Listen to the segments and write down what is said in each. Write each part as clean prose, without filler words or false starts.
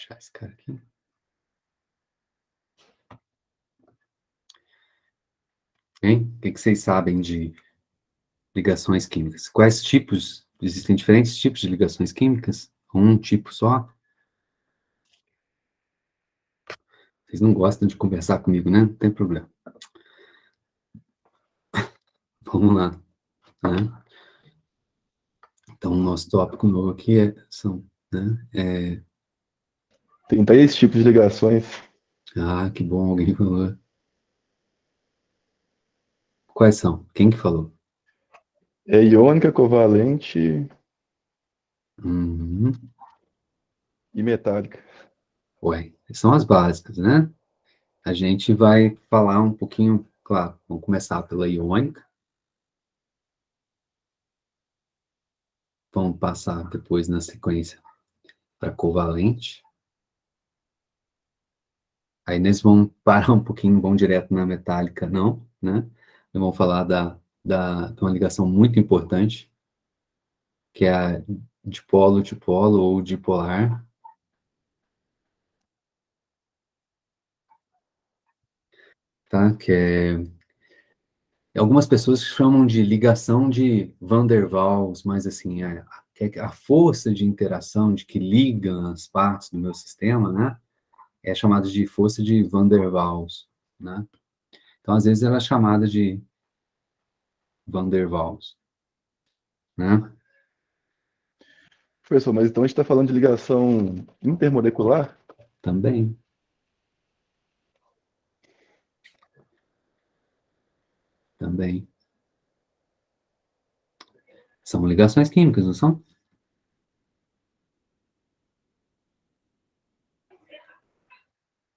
Deixar esse cara aqui. Hein? O que vocês sabem de ligações químicas? Quais tipos? Existem diferentes tipos de ligações químicas? Um tipo só? Vocês não gostam de conversar comigo, né? Não tem problema. Vamos lá, né? Então, o nosso tópico novo aqui são, né? Tem 3 tipos de ligações. Que bom, alguém falou. Quais são? Quem que falou? É iônica, covalente Uhum. e metálica. Ué, são as básicas, né? A gente vai falar um pouquinho, claro, vamos começar pela iônica, vamos passar depois na sequência para covalente, aí nós vamos parar um pouquinho, vamos direto na metálica, não, né? Vamos falar de uma ligação muito importante, que é a dipolo-dipolo ou dipolar, tá? Que algumas pessoas chamam de ligação de Van der Waals, mas assim, a força de interação de que liga as partes do meu sistema, né? É chamada de força de Van der Waals, né? Então, às vezes, ela é chamada de Van der Waals, né? Professor, mas então a gente está falando de ligação intermolecular? Também, também. São ligações químicas, não são?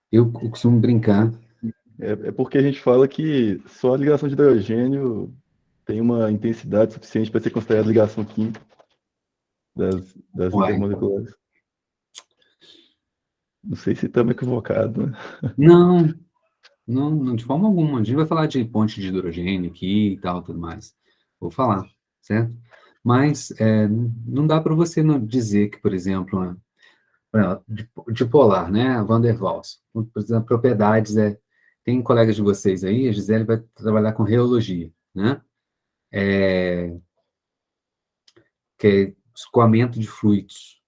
Eu costumo brincar. É porque a gente fala que só a ligação de hidrogênio tem uma intensidade suficiente para ser considerada ligação química das Uai, intermoleculares. Não sei se estamos equivocados, né? não, não, de forma alguma. A gente vai falar de ponte de hidrogênio aqui e tal, tudo mais. Vou falar, certo? Mas não dá para você não dizer que, por exemplo, dipolar, né? A Van der Waals. Por exemplo, propriedades tem colegas de vocês aí, a Gisele vai trabalhar com reologia, né? Que é escoamento de fluidos,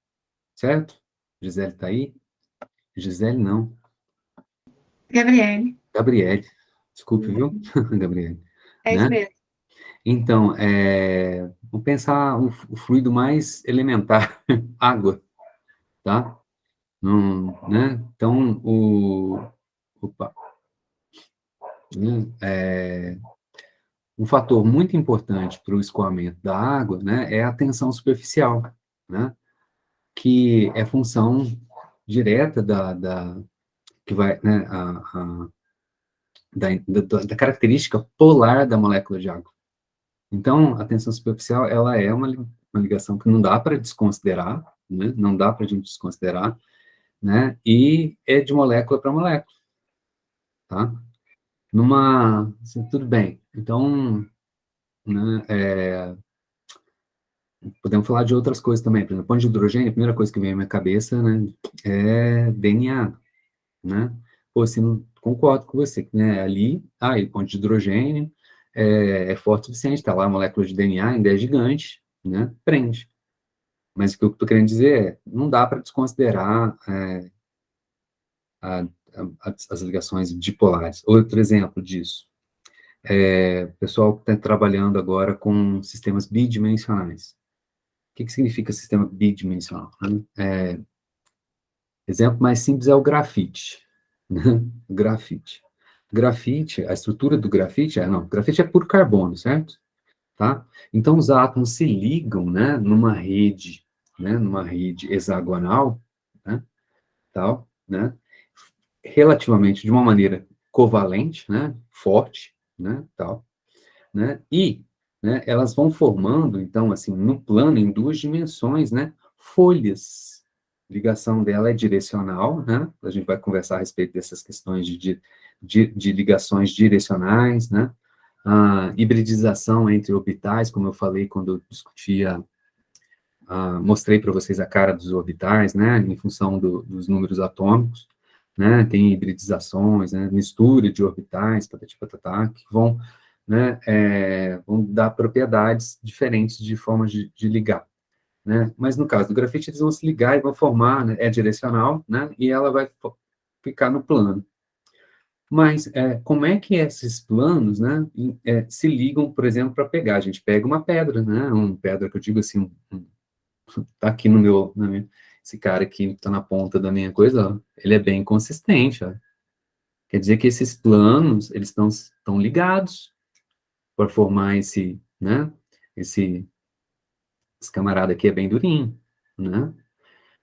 certo? Gisele está aí? Gisele não. Gabriele, Gabriele. Desculpe, viu? Gabriele. é isso Né? mesmo. Então, vamos pensar o fluido mais elementar, água, tá? Né? Então, opa, né? Um fator muito importante para o escoamento da água, né, é a tensão superficial, né? Que é função direta que vai, né, da característica polar da molécula de água. Então, a tensão superficial, ela é uma ligação que não dá para desconsiderar, né, não dá para a gente desconsiderar, né, e é de molécula para molécula, tá? Assim, tudo bem, então, né, podemos falar de outras coisas também, por exemplo, ponto de hidrogênio, a primeira coisa que vem à minha cabeça, né, é DNA, né? Pô, assim, concordo com você, né? Ali, ele ponto de hidrogênio é forte o suficiente, tá lá a molécula de DNA, ainda é gigante, né? Prende. Mas o que eu estou querendo dizer não dá para desconsiderar a- as ligações dipolares. Outro exemplo disso, o pessoal que está trabalhando agora com sistemas bidimensionais. O que significa sistema bidimensional, né? Exemplo mais simples é o grafite, né? Grafite. Grafite, a estrutura do grafite grafite é puro carbono, certo? Tá? Então, os átomos se ligam, né, numa rede hexagonal, né, tal, né, relativamente de uma maneira covalente, né, forte, né, tal, né, e, né, elas vão formando, então, assim, no plano, em duas dimensões, né, folhas. A ligação dela é direcional, né, a gente vai conversar a respeito dessas questões de ligações direcionais, né, a hibridização entre orbitais, como eu falei quando eu discutia mostrei para vocês a cara dos orbitais, né, em função dos números atômicos, né, tem hibridizações, né, mistura de orbitais, patati patatá, que vão, né, vão dar propriedades diferentes de formas de ligar, né, mas no caso do grafite, eles vão se ligar e vão formar, né, é direcional, né, e ela vai ficar no plano. Mas como é que esses planos, né, se ligam, por exemplo, para pegar? A gente pega uma pedra, né, uma pedra que eu digo assim, tá aqui no meu, esse cara aqui tá na ponta da minha coisa, ó, ele é bem consistente, ó. Quer dizer que esses planos, eles estão ligados para formar né, esse camarada aqui é bem durinho, né,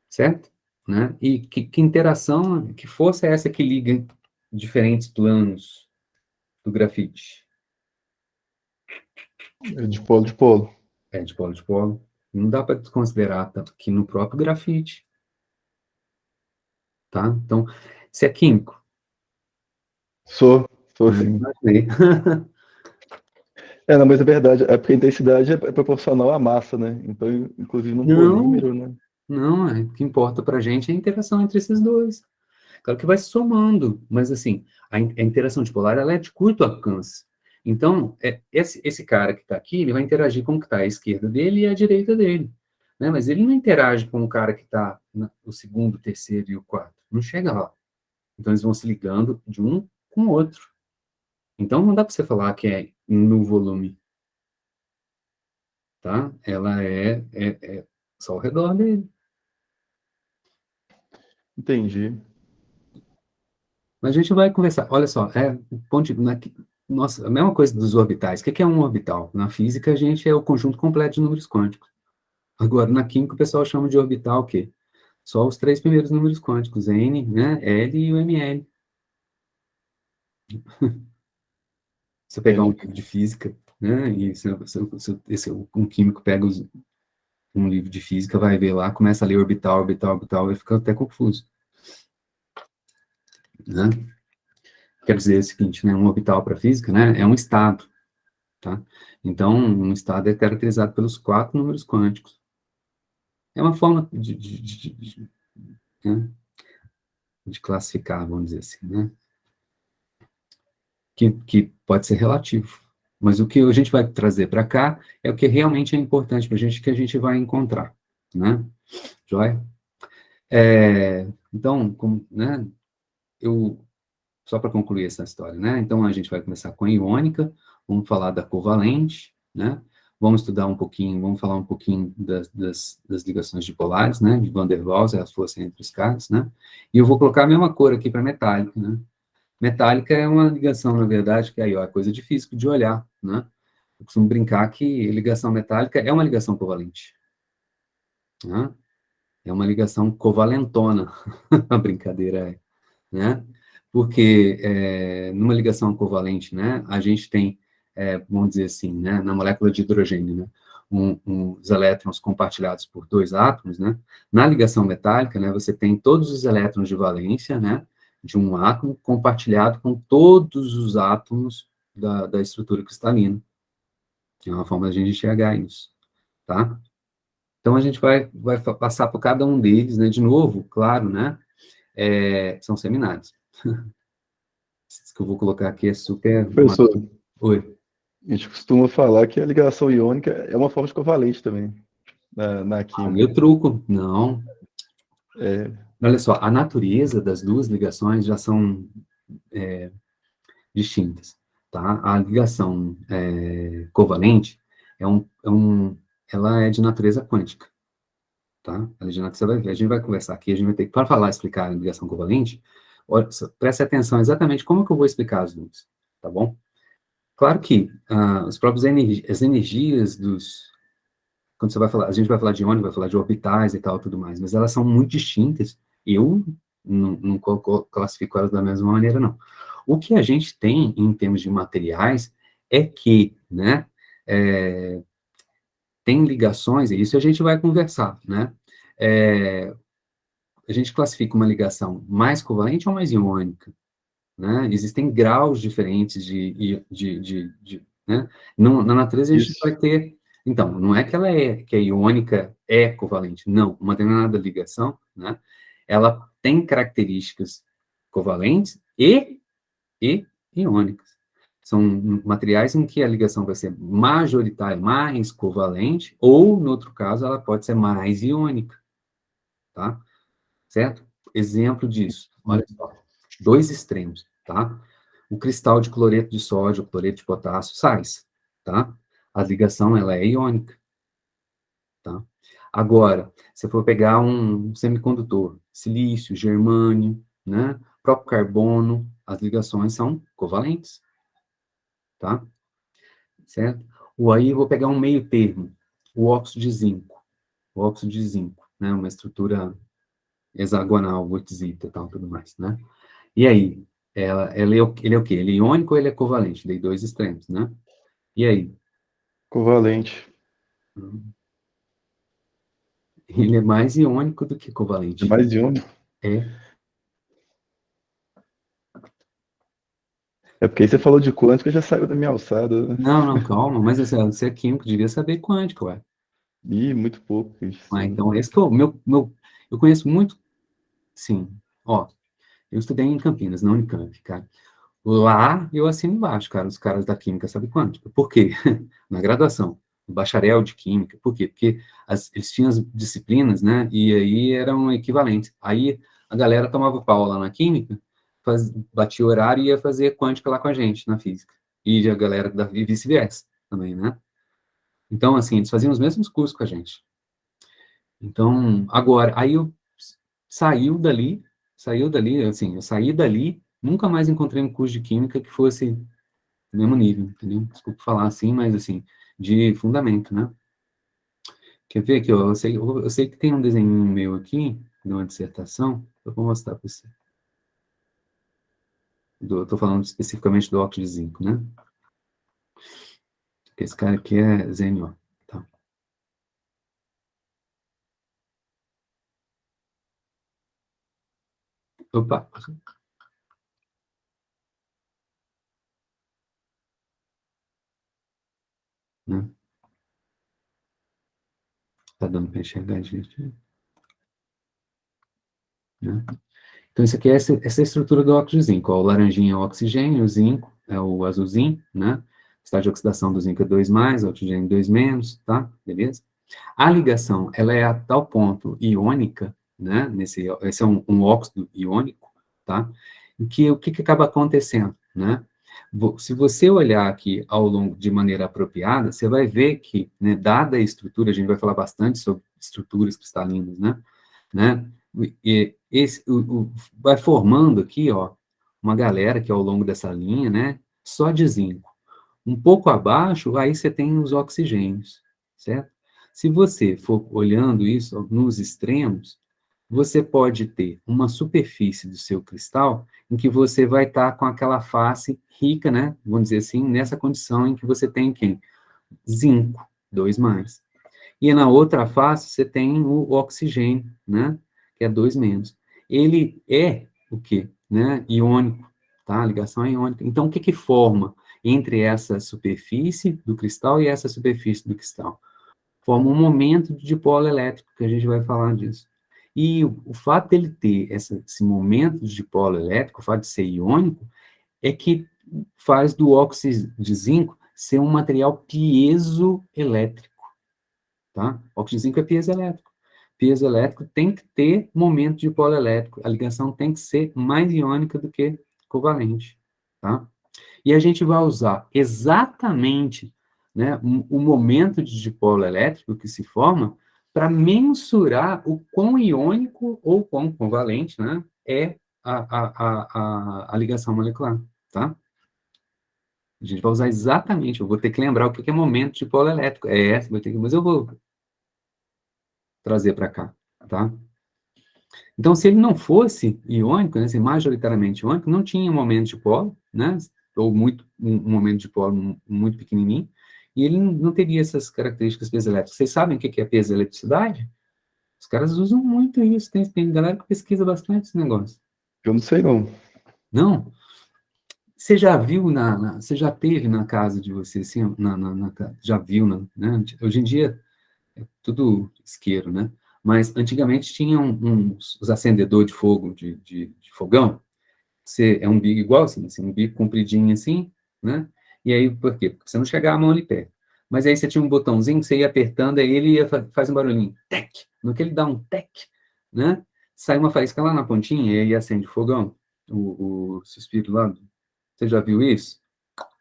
certo? Né? E que interação, que força é essa que liga diferentes planos do grafite? É de polo de polo. É de polo de polo. Não dá para desconsiderar, tá? Aqui no próprio grafite, tá? Então, se é químico, Sou não sim. imaginei. Não, mas é verdade, é porque a intensidade é proporcional à massa, né? Então, inclusive num Não, polímero, né? não, o que importa para a gente é a interação entre esses dois. Claro que vai se somando, mas assim, a interação dipolar, ela é de curto alcance. Então, esse cara que está aqui, ele vai interagir com o que está à esquerda dele e à direita dele, né? Mas ele não interage com o cara que está no segundo, terceiro e o quarto. Não chega lá. Então, eles vão se ligando de um com o outro. Então, não dá para você falar que é no volume, tá? Ela é só ao redor dele. Entendi. Mas a gente vai conversar. Olha só, nossa, a mesma coisa dos orbitais. O que é um orbital? Na física, a gente é o conjunto completo de números quânticos. Agora, na química, o pessoal chama de orbital o quê? Só os três primeiros números quânticos, N, né, L e o ML. Você pegar um Entendi. livro de física, né, e um químico pega um livro de física, vai ver lá, começa a ler orbital, orbital, orbital, vai ficar até confuso, né? Quer dizer o seguinte, né, um orbital para física, né, é um estado, tá? Então, um estado é caracterizado pelos quatro números quânticos. É uma forma né, de classificar, vamos dizer assim, né? Que pode ser relativo. Mas o que a gente vai trazer para cá é o que realmente é importante para a gente, que a gente vai encontrar, né? Joia? Então, né, só para concluir essa história, né? Então, a gente vai começar com a iônica, vamos falar da covalente, né? Vamos estudar um pouquinho, vamos falar um pouquinho das ligações dipolares, né? De Van der Waals, as forças entre os caras, né? E eu vou colocar a mesma cor aqui para metálica, né? Metálica é uma ligação, na verdade, que aí, ó, é coisa de físico de olhar, né? Eu costumo brincar que ligação metálica é uma ligação covalente, né? É uma ligação covalentona, a brincadeira é, né? Porque numa ligação covalente, né, a gente tem, vamos dizer assim, né, na molécula de hidrogênio, né, os elétrons compartilhados por dois átomos, né, na ligação metálica, né, você tem todos os elétrons de valência, né, de um átomo compartilhado com todos os átomos da estrutura cristalina. É uma forma da gente enxergar isso, tá? Então, a gente vai passar por cada um deles, né, de novo, claro, né, são seminários. Isso que eu vou colocar aqui é super... Professor, Oi. a gente costuma falar que a ligação iônica é uma forma de covalente também, na Meu química. truco, não. É, Olha só, a natureza das duas ligações já são distintas, tá? A ligação covalente ela é de natureza quântica, tá? Você vai ver, a gente vai conversar aqui, a gente vai ter que, para falar, explicar a ligação covalente, olha, preste atenção exatamente como que eu vou explicar as duas, tá bom? Claro que os próprios as energias quando você vai falar, a gente vai falar de ônibus, vai falar de orbitais e tal, tudo mais, mas elas são muito distintas. Eu não classifico elas da mesma maneira, não. O que a gente tem em termos de materiais é que, né, tem ligações, e isso a gente vai conversar, né? A gente classifica uma ligação mais covalente ou mais iônica, né? Existem graus diferentes né? Na natureza a gente isso. vai ter Então, não é que ela que a iônica é covalente, não. Uma determinada ligação, né, ela tem características covalentes e iônicas. São materiais em que a ligação vai ser majoritária, mais covalente, ou, no outro caso, ela pode ser mais iônica, tá? Certo? Exemplo disso, olha só, dois extremos, tá? O cristal de cloreto de sódio, cloreto de potássio, sais, tá? A ligação, ela é iônica, tá? Agora, se for pegar um semicondutor, silício, germânio, né? Próprio carbono, as ligações são covalentes, tá? Certo? Ou aí vou pegar um meio termo, o óxido de zinco. O óxido de zinco, né? Uma estrutura hexagonal, wurtzita e tal, tudo mais, né? E aí, ele é o quê? Ele é iônico ou ele é covalente? Dei dois extremos, né? E aí? Covalente. Ele é mais iônico do que É covalente. mais de um. É. É porque aí você falou de quântica, já saiu da minha alçada, né? Não, não, calma, mas assim, você é químico, devia saber quântico, ué. Ih, muito pouco, Ah, Cristiano. então, esse que é o eu conheço muito, sim, ó, eu estudei em Campinas, na Unicamp, cara. Lá eu assino embaixo, cara, os caras da química sabem quântica. Por quê? Na graduação, no bacharel de química. Por quê? Porque eles tinham as disciplinas, né? E aí eram equivalentes. Aí a galera tomava pau lá na química, batia o horário e ia fazer quântica lá com a gente, na física. E a galera e vice-versa também, né? Então, assim, eles faziam os mesmos cursos com a gente. Então, agora, aí eu saiu dali, assim, eu saí dali, nunca mais encontrei um curso de química que fosse do mesmo nível, entendeu? Desculpa falar assim, mas assim, de fundamento, né? Quer ver aqui, ó, eu sei que tem um desenho meu aqui, de uma dissertação, eu vou mostrar para você. Eu tô falando especificamente do óxido de zinco, né? Porque esse cara aqui é ZNO, tá? Opa, né? Tá dando para enxergar, gente, né? Então, isso aqui é essa estrutura do óxido de zinco. Ó, o laranjinha é o oxigênio, o zinco é o azulzinho, né? Estado de oxidação do zinco é 2+, o oxigênio 2-, tá? Beleza? A ligação, ela é a tal ponto iônica, né? Esse é um óxido iônico, tá? Em que o que acaba acontecendo, né? Se você olhar aqui ao longo de maneira apropriada, você vai ver que, né, dada a estrutura, a gente vai falar bastante sobre estruturas cristalinas, né? Vai formando aqui, ó, uma galera que ao longo dessa linha, né, só de zinco. Um pouco abaixo, aí você tem os oxigênios, certo? Se você for olhando isso nos extremos, você pode ter uma superfície do seu cristal em que você vai estar com aquela face rica, né, vamos dizer assim, nessa condição em que você tem quem? Zinco, 2+. E na outra face, você tem o oxigênio, né? Que é 2-. Ele é o quê? Né? Iônico, tá? A ligação é iônica. Então, o que que forma entre essa superfície do cristal e essa superfície do cristal? Forma um momento de dipolo elétrico, que a gente vai falar disso. E o fato dele ter esse momento de dipolo elétrico, o fato de ser iônico, é que faz do óxido de zinco ser um material piezoelétrico, tá? Óxido de zinco é piezoelétrico. Piezoelétrico tem que ter momento de polo elétrico. A ligação tem que ser mais iônica do que covalente, tá? E a gente vai usar exatamente, né, o momento de dipolo elétrico que se forma para mensurar o quão iônico ou quão covalente, né, é a ligação molecular, tá? A gente vai usar exatamente, eu vou ter que lembrar o que é momento de polo elétrico. É essa, mas eu vou trazer para cá, tá? Então, se ele não fosse iônico, né, se majoritariamente iônico, não tinha um momento de polo, né, ou um momento de polo muito pequenininho, e ele não teria essas características piezoelétricas. Vocês sabem o que é piezoeletricidade? Os caras usam muito isso, tem galera que pesquisa bastante esse negócio. Eu não sei, não. Não? Você já viu você já teve na casa de você, assim, já viu, né? Hoje em dia é tudo isqueiro, né? Mas antigamente tinham os acendedores de fogo, de fogão. Você é um bico igual assim, um bico compridinho assim, né? E aí, por quê? Porque você não chegava a mão ali perto. Mas aí você tinha um botãozinho, você ia apertando, aí ele faz um barulhinho, tec. No que ele dá um tec, né? Sai uma faísca lá na pontinha e aí acende o fogão, o suspiro lá. Você já viu isso?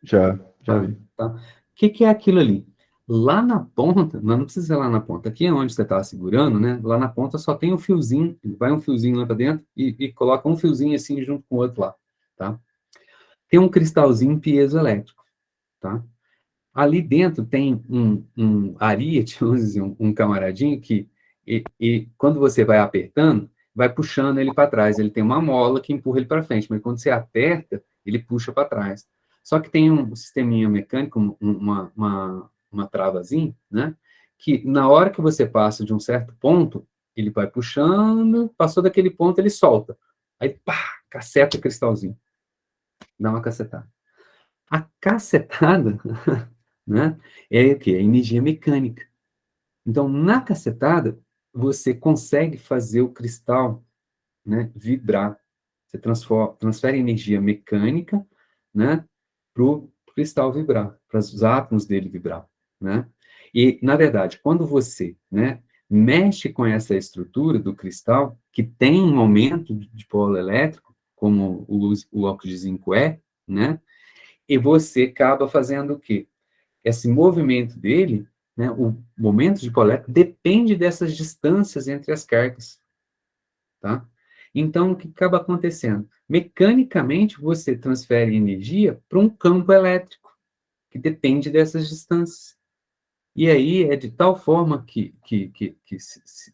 Já Tá, vi. tá. O que que é aquilo ali? Lá na ponta, não precisa ser lá na ponta, aqui é onde você está segurando, né? Lá na ponta só tem um fiozinho, vai um fiozinho lá para dentro e coloca um fiozinho assim junto com o outro lá, tá? Tem um cristalzinho piezoelétrico, tá? Ali dentro tem um ariete, vamos dizer, um camaradinho que, quando você vai apertando, vai puxando ele para trás. Ele tem uma mola que empurra ele para frente, mas quando você aperta, ele puxa para trás. Só que tem um sisteminha mecânico, uma travazinha, né? Que na hora que você passa de um certo ponto, ele vai puxando, passou daquele ponto, ele solta. Aí, pá, caceta o cristalzinho. Dá uma cacetada. A cacetada, né? É o quê? É energia mecânica. Então, na cacetada, você consegue fazer o cristal, né, vibrar. Você transfere energia mecânica, né, para o cristal vibrar, para os átomos dele vibrar, né? E, na verdade, quando você, né, mexe com essa estrutura do cristal, que tem um aumento de polo elétrico, como o óxido de zinco é, né, e você acaba fazendo o quê? Esse movimento dele, né, o momento de coleta, depende dessas distâncias entre as cargas, tá? Então, o que acaba acontecendo? Mecanicamente, você transfere energia para um campo elétrico, que depende dessas distâncias. E aí é de tal forma que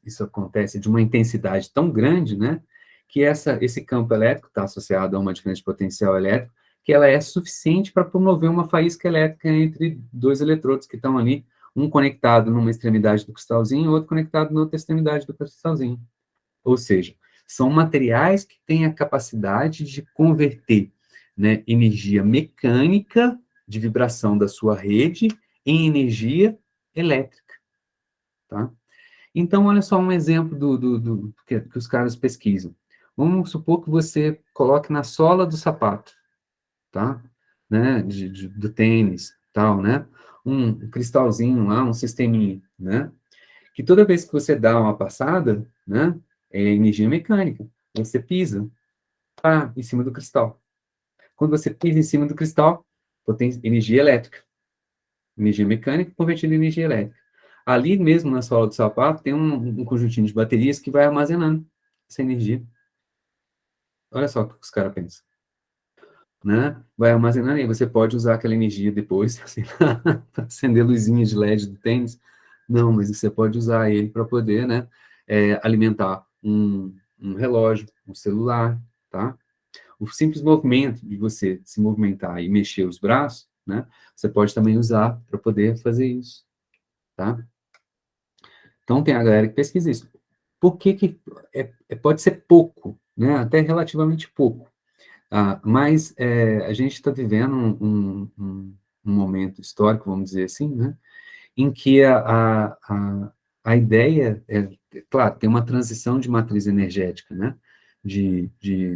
isso acontece de uma intensidade tão grande, né, que esse campo elétrico está associado a uma diferença de potencial elétrico, que ela é suficiente para promover uma faísca elétrica entre dois eletrodos que estão ali, um conectado numa extremidade do cristalzinho e outro conectado na outra extremidade do cristalzinho. Ou seja, são materiais que têm a capacidade de converter, né, energia mecânica de vibração da sua rede em energia elétrica, tá? Então, olha só um exemplo do que os caras pesquisam. Vamos supor que você coloque na sola do sapato, tá? Né? Do tênis, tal, né? Um cristalzinho lá, um sisteminha, né? Que toda vez que você dá uma passada, né? É energia mecânica. Você pisa, pá, em cima do cristal. Quando você pisa em cima do cristal, tem energia elétrica. Energia mecânica convertida em energia elétrica. Ali mesmo na sola do sapato tem um conjuntinho de baterias que vai armazenando essa energia. Olha só o que os caras pensam, né? Vai armazenando e aí você pode usar aquela energia depois, assim, para acender luzinhas de LED do tênis. Não, mas você pode usar ele para poder, né, alimentar um relógio, um celular, tá? O simples movimento de você se movimentar e mexer os braços, né, você pode também usar para poder fazer isso, tá? Então, tem a galera que pesquisa isso. Por que que pode ser pouco, né? Até relativamente pouco. Mas a gente está vivendo um momento histórico, vamos dizer assim, né? Em que a ideia claro, tem uma transição de matriz energética, né?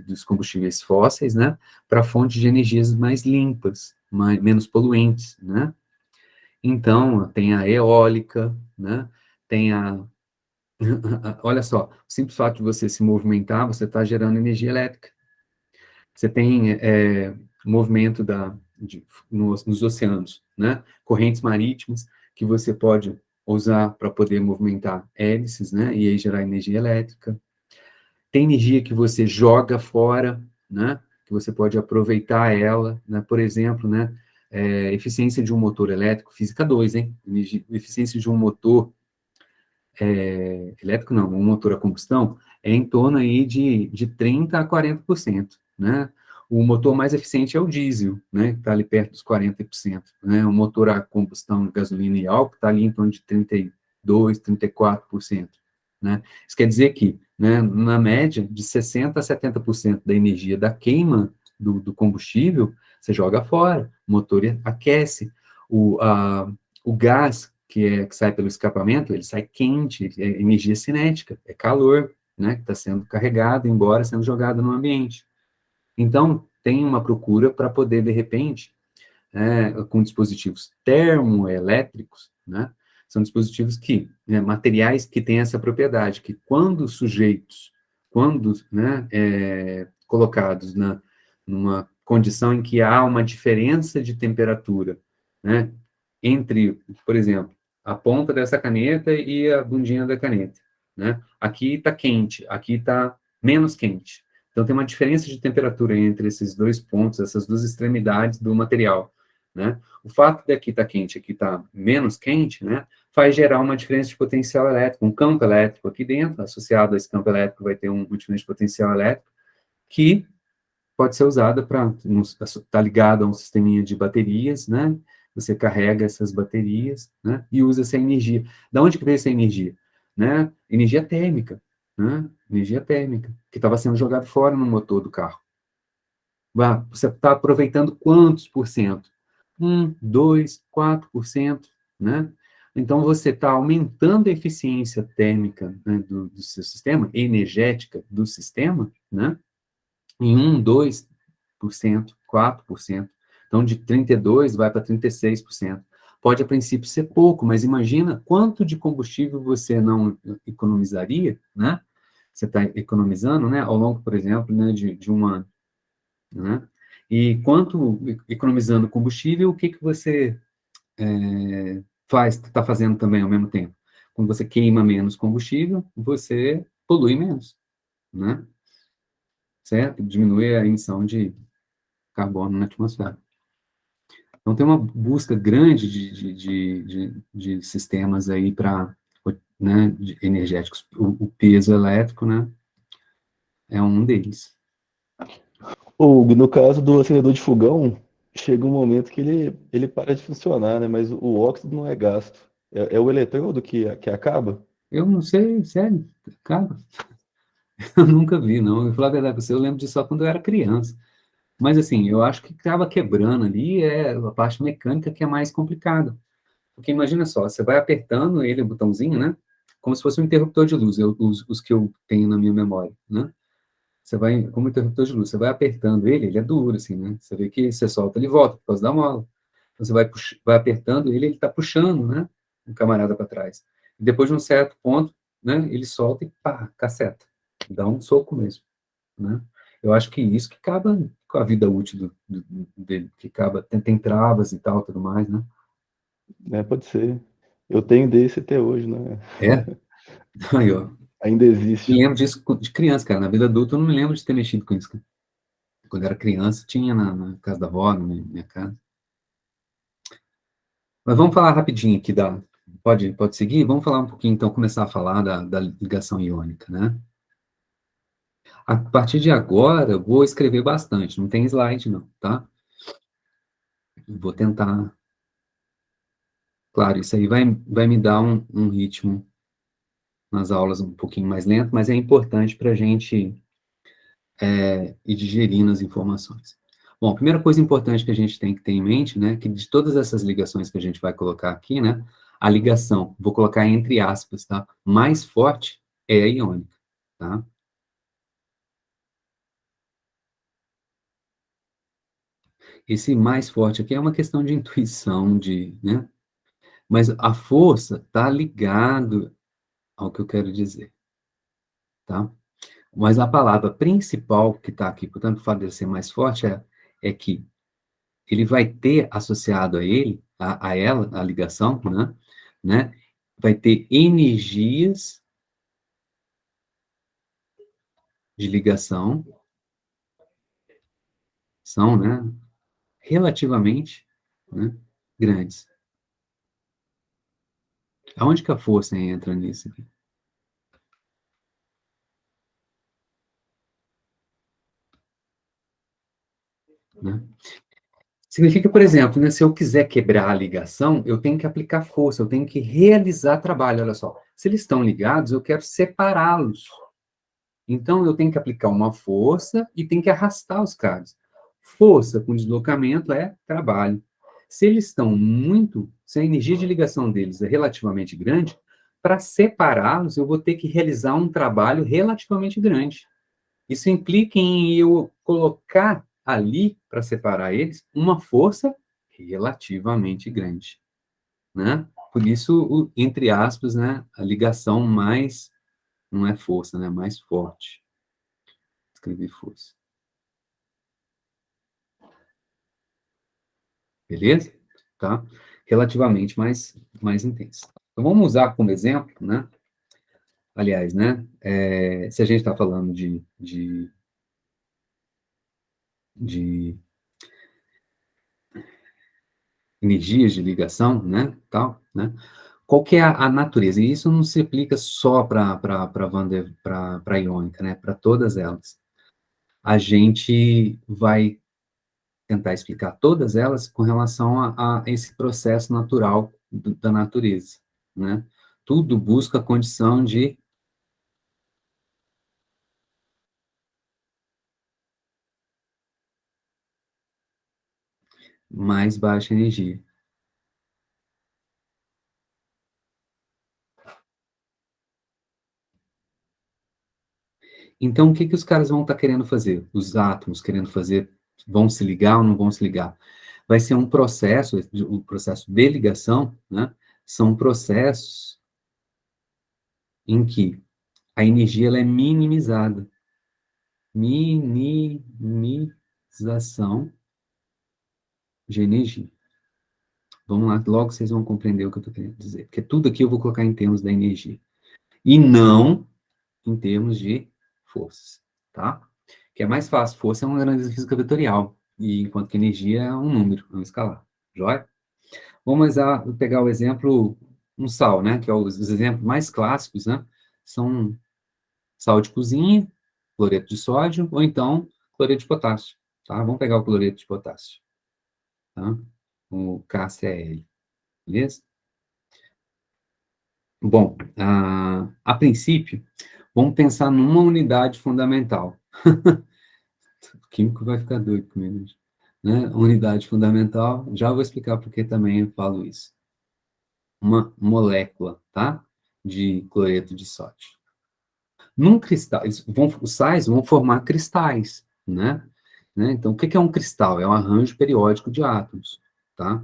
Dos combustíveis fósseis, né? Para fontes de energias mais limpas, menos poluentes, né? Então, tem a eólica, né? Tem olha só, o simples fato de você se movimentar, você está gerando energia elétrica. Você tem movimento nos oceanos, né? Correntes marítimas que você pode usar para poder movimentar hélices, né? E aí gerar energia elétrica. Tem energia que você joga fora, né? Que você pode aproveitar ela, né? Por exemplo, né? Eficiência de um motor elétrico, física 2, hein? Eficiência de um motor elétrico não, um motor a combustão, é em torno aí de 30% a 40%, né? O motor mais eficiente é o diesel, né, que está ali perto dos 40%, né? O motor a combustão de gasolina e álcool está ali em torno de 32%, 34%, né? Isso quer dizer que, né, na média, de 60% a 70% da energia da queima do combustível Você joga fora, o motor aquece, o gás que sai pelo escapamento, ele sai quente, é energia cinética, é calor, né, que está sendo carregado, embora sendo jogado no ambiente. Então, tem uma procura para poder, de repente, com dispositivos termoelétricos, né, são dispositivos materiais que têm essa propriedade, que quando sujeitos, quando, né, colocados numa condição em que há uma diferença de temperatura, né, entre, por exemplo, a ponta dessa caneta e a bundinha da caneta, né? Aqui está quente, aqui está menos quente. Então, tem uma diferença de temperatura entre esses dois pontos, essas duas extremidades do material, né? O fato de aqui estar quente, aqui está menos quente, né, faz gerar uma diferença de potencial elétrico, um campo elétrico aqui dentro, associado a esse campo elétrico vai ter uma diferença de potencial elétrico, que pode ser usada para estar ligado a um sisteminha de baterias, né? Você carrega essas baterias, né? E usa essa energia. Da onde que veio essa energia? Né? Energia térmica, né? Energia térmica, que estava sendo jogada fora no motor do carro. Você está aproveitando quantos por cento? 1, 2, 4%, né? Então, você está aumentando a eficiência térmica, né, do seu sistema, energética do sistema, né? Em 1, 2%, 4%. Então, de 32% vai para 36%. Pode, a princípio, ser pouco, mas imagina quanto de combustível você não economizaria, né? Você está economizando, né, ao longo, por exemplo, né, de um ano, né? E quanto, economizando combustível, o que que você está fazendo também ao mesmo tempo? Quando você queima menos combustível, você polui menos, né? Certo? Diminui a emissão de carbono na atmosfera. Então, tem uma busca grande de sistemas aí para, né, energéticos. O peso elétrico, né, é um deles. Ou, no caso do acendedor de fogão, chega um momento que ele para de funcionar, né? Mas o óxido não é gasto. É o eletrodo que acaba? Eu não sei, sério, cara, eu nunca vi, não. Eu falar a verdade, eu lembro disso só quando eu era criança. Mas, assim, eu acho que acaba quebrando ali é a parte mecânica que é mais complicada. Porque imagina só, você vai apertando ele, o botãozinho, né? Como se fosse um interruptor de luz, os que eu tenho na minha memória, né? Você vai, como interruptor de luz, você vai apertando ele é duro, assim, né? Você vê que você solta, ele volta por causa da mola. Então, você vai apertando ele está puxando, né? O camarada para trás. E depois de um certo ponto, né? Ele solta e pá, caceta. Dá um soco mesmo, né? Eu acho que isso que acaba com a vida útil dele, que acaba, tem travas e tal, tudo mais, né? Né, pode ser. Eu tenho desse até hoje, né? É? Aí, ó. Ainda Me existe. lembro disso de criança, cara. Na vida adulta, eu não me lembro de ter mexido com isso, cara. Quando eu era criança, tinha na casa da avó, na minha casa. Mas vamos falar rapidinho aqui da. Pode seguir? Vamos falar um pouquinho, então, começar a falar da ligação iônica, né? A partir de agora, eu vou escrever bastante, não tem slide, não, tá? Eu vou tentar. Claro, isso aí vai me dar um ritmo nas aulas um pouquinho mais lento, mas é importante para a gente ir digerindo as informações. Bom, a primeira coisa importante que a gente tem que ter em mente, né, que de todas essas ligações que a gente vai colocar aqui, né, a ligação, vou colocar entre aspas, tá, mais forte é a iônica, tá? Esse mais forte aqui é uma questão de intuição, né, mas a força está ligado ao que eu quero dizer, tá? Mas a palavra principal que está aqui, portanto, o fato de ele ser mais forte é que ele vai ter associado a ele, a ela, a ligação, né, vai ter energias de ligação, são, né, relativamente, né, grandes. Aonde que a força entra nisso aqui? Né? Significa, por exemplo, né, se eu quiser quebrar a ligação, eu tenho que aplicar força, eu tenho que realizar trabalho, olha só. Se eles estão ligados, eu quero separá-los. Então, eu tenho que aplicar uma força e tenho que arrastar os cabos. Força com deslocamento é trabalho. Se eles estão se a energia de ligação deles é relativamente grande, para separá-los, eu vou ter que realizar um trabalho relativamente grande. Isso implica em eu colocar ali, para separar eles, uma força relativamente grande, né? Por isso, entre aspas, né, a ligação mais, não é força, né, mais forte. Escrevi força. Beleza? Tá? Relativamente mais intensa. Então, vamos usar como exemplo, né? Aliás, né? Se a gente está falando de energias de ligação, né? Tal, né? Qual que é a natureza? E isso não se aplica só para a iônica, né? Para todas elas. A gente vai tentar explicar todas elas com relação a esse processo natural da natureza, né? Tudo busca a condição de mais baixa energia. Então, o que que os caras vão estar querendo fazer? Os átomos querendo fazer, vão se ligar ou não vão se ligar? Vai ser um processo, o processo de ligação, né? São processos em que a energia ela é minimizada. Minimização de energia. Vamos lá, logo vocês vão compreender o que eu estou querendo dizer. Porque tudo aqui eu vou colocar em termos da energia. E não em termos de forças, tá? Que é mais fácil. Força é uma grandeza física vetorial, e enquanto que energia é um número, é um escalar. Joia? Vamos pegar o exemplo, um sal, né? Que é os exemplos mais clássicos, né? São sal de cozinha, cloreto de sódio, ou então cloreto de potássio, tá? Vamos pegar o cloreto de potássio, tá? O KCl, beleza? Bom, a princípio, vamos pensar numa unidade fundamental. O químico vai ficar doido comigo, né? Unidade fundamental, já vou explicar por que também eu falo isso. Uma molécula, tá? De cloreto de sódio. Num cristal, os sais vão formar cristais, né? Então, o que é um cristal? É um arranjo periódico de átomos, tá?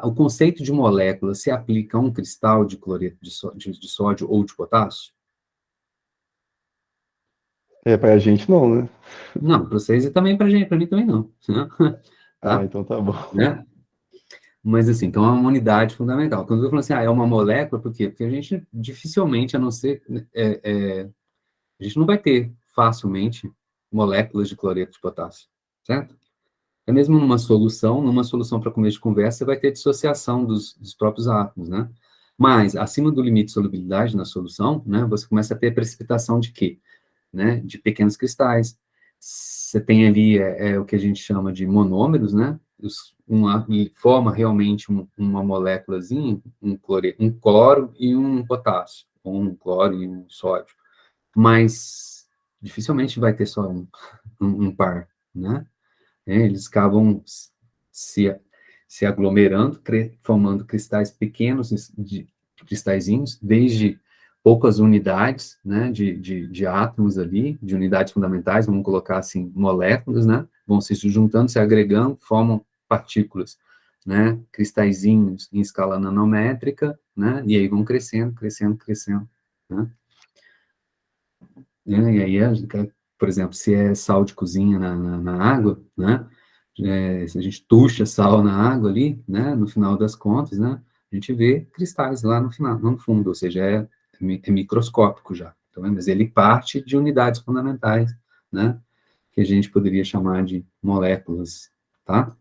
O conceito de molécula se aplica a um cristal de cloreto de sódio ou de potássio? Pra gente não, né? Não, para vocês e também para gente, para mim também não, Ah, tá? então tá bom. Né? Mas assim, então é uma unidade fundamental. Quando eu falo assim, é uma molécula, por quê? Porque a gente dificilmente, a não ser, a gente não vai ter facilmente moléculas de cloreto de potássio, certo? É mesmo numa solução para começo de conversa, você vai ter dissociação dos próprios átomos, né? Mas, acima do limite de solubilidade na solução, né, você começa a ter precipitação de quê? Né? De pequenos cristais. Você tem ali o que a gente chama de monômeros, né? E forma realmente uma moléculazinha, um cloro e um potássio, ou um cloro e um sódio. Mas dificilmente vai ter só um par, né? Eles acabam se, se aglomerando, formando cristais pequenos, de cristalzinhos, desde poucas unidades, né, de átomos ali, de unidades fundamentais, vamos colocar assim, moléculas, né, vão se juntando, se agregando, formam partículas, né, cristalzinhos em escala nanométrica, né, e aí vão crescendo, crescendo, crescendo, né. E aí, por exemplo, se é sal de cozinha na água, né, se a gente tucha sal na água ali, né, no final das contas, né, a gente vê cristais lá no final, no fundo, ou seja, é microscópico já. Então, mas ele parte de unidades fundamentais, né, que a gente poderia chamar de moléculas, tá?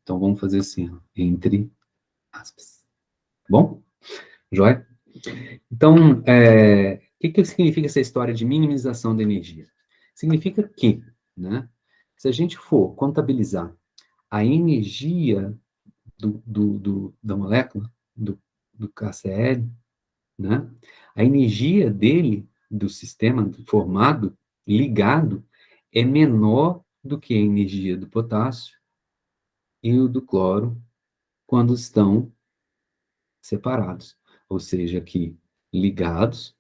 Então, vamos fazer assim, ó, entre aspas. Bom? Joia? Então, o que significa essa história de minimização da energia? Significa que, né, se a gente for contabilizar a energia da molécula, do KCl, né? A energia dele, do sistema formado, ligado, é menor do que a energia do potássio e o do cloro quando estão separados, ou seja, aqui ligados,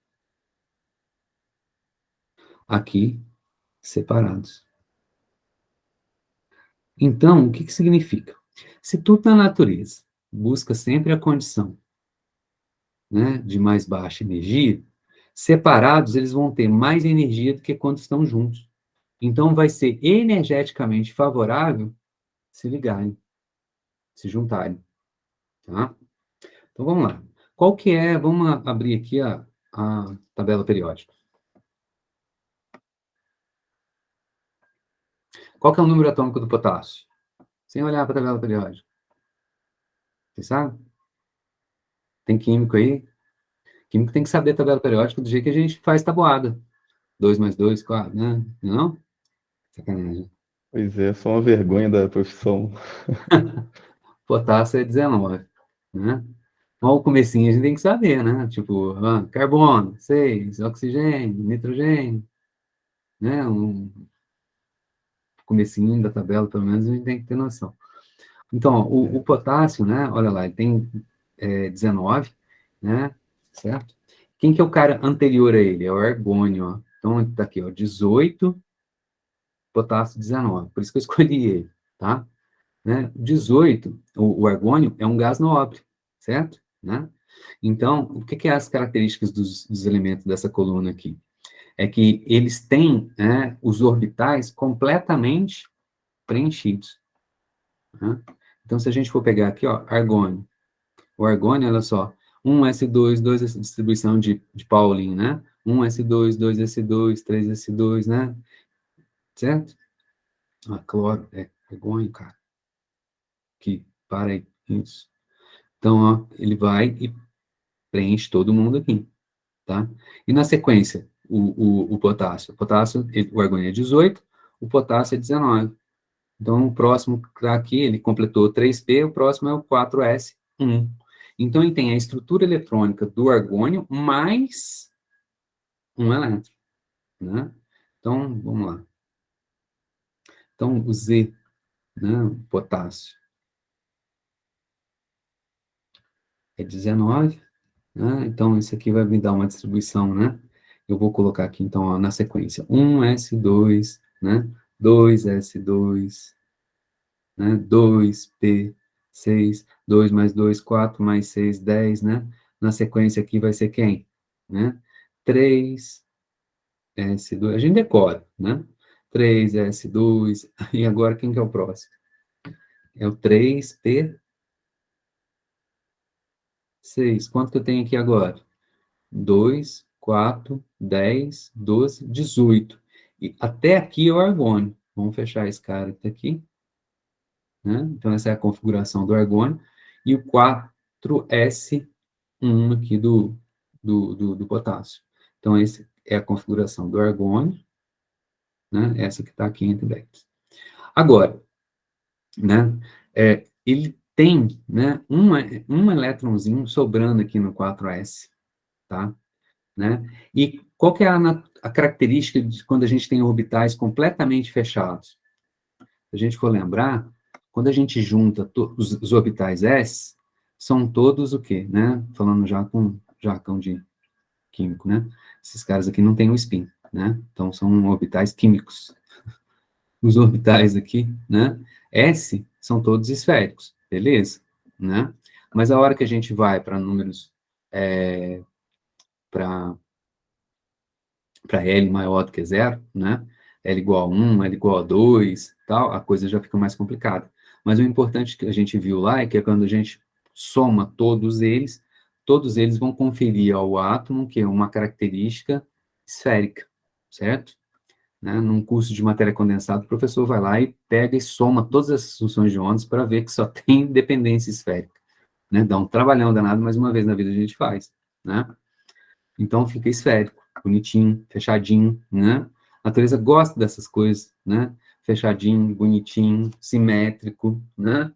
aqui separados. Então, o que que significa? Se tudo na natureza busca sempre a condição, né, de mais baixa energia, separados eles vão ter mais energia do que quando estão juntos. Então, vai ser energeticamente favorável se ligarem, se juntarem, tá? Então, vamos lá. Qual que é, vamos abrir aqui a tabela periódica. Qual que é o número atômico do potássio? Sem olhar para a tabela periódica. Você sabe? Tem químico aí? Químico tem que saber a tabela periódica do jeito que a gente faz tabuada. 2 mais 2, 4, né? Não? Sacanagem. Pois é, só uma vergonha da profissão. Potássio é 19, né? Mas o comecinho a gente tem que saber, né? Tipo, carbono, 6, oxigênio, nitrogênio, né? Comecinho da tabela, pelo menos, a gente tem que ter noção. Então, ó, o potássio, né? Olha lá, ele tem 19, né? Certo? Quem que é o cara anterior a ele? É o argônio, ó. Então, tá aqui, ó, 18, potássio 19. Por isso que eu escolhi ele, tá? Né? 18, o argônio é um gás nobre, certo? Né? Então, o que que é as características dos elementos dessa coluna aqui? É que eles têm, né, os orbitais completamente preenchidos, né? Então, se a gente for pegar aqui, ó, argônio. O argônio, olha só, 1s2, 2 essa distribuição de Pauling, né? 1s2, 2s2, 3s2, né? Certo? Cloro, argônio, cara. Aqui, para aí, isso. Então, ó, ele vai e preenche todo mundo aqui, tá? E na sequência, o potássio. O argônio é 18, o potássio é 19. Então, o próximo que está aqui, ele completou 3p, o próximo é o 4s1. Então, ele tem a estrutura eletrônica do argônio mais um elétron, né? Então, vamos lá. Então, o Z, né, o potássio, é 19, né? Então, isso aqui vai me dar uma distribuição, né? Eu vou colocar aqui, então, ó, na sequência, 1s2, né? 2s2, né? 2p6, 2 mais 2, 4 mais 6, 10, né? Na sequência aqui vai ser quem? Né? 3s2, a gente decora, né? 3s2, e agora quem que é o próximo? É o 3p6. Quanto que eu tenho aqui agora? 2, 4, 10, 12, 18. E até aqui é o argônio. Vamos fechar esse cara aqui, né? Então, essa é a configuração do argônio. E o 4s1 aqui do potássio. Então, essa é a configuração do argônio, né? Essa que está aqui entre 10. Agora, né? Ele tem, né, um elétronzinho sobrando aqui no 4s, tá? Né? E qual que é a característica de quando a gente tem orbitais completamente fechados? Se a gente for lembrar, quando a gente junta os orbitais S, são todos o quê, né? Falando já com jargão de químico, né? Esses caras aqui não têm o spin, né? Então, são orbitais químicos. Os orbitais aqui, né? S são todos esféricos, beleza? Né? Mas a hora que a gente vai para números, para L maior do que zero, né? L igual a 1, L igual a 2, tal, a coisa já fica mais complicada. Mas o importante que a gente viu lá é que quando a gente soma todos eles vão conferir ao átomo que é uma característica esférica, certo? Né? Num curso de matéria condensada, o professor vai lá e pega e soma todas essas funções de ondas para ver que só tem dependência esférica, né? Dá um trabalhão danado, mas uma vez na vida a gente faz, né? Então fica esférico, bonitinho, fechadinho, né? A natureza gosta dessas coisas, né? Fechadinho, bonitinho, simétrico, né?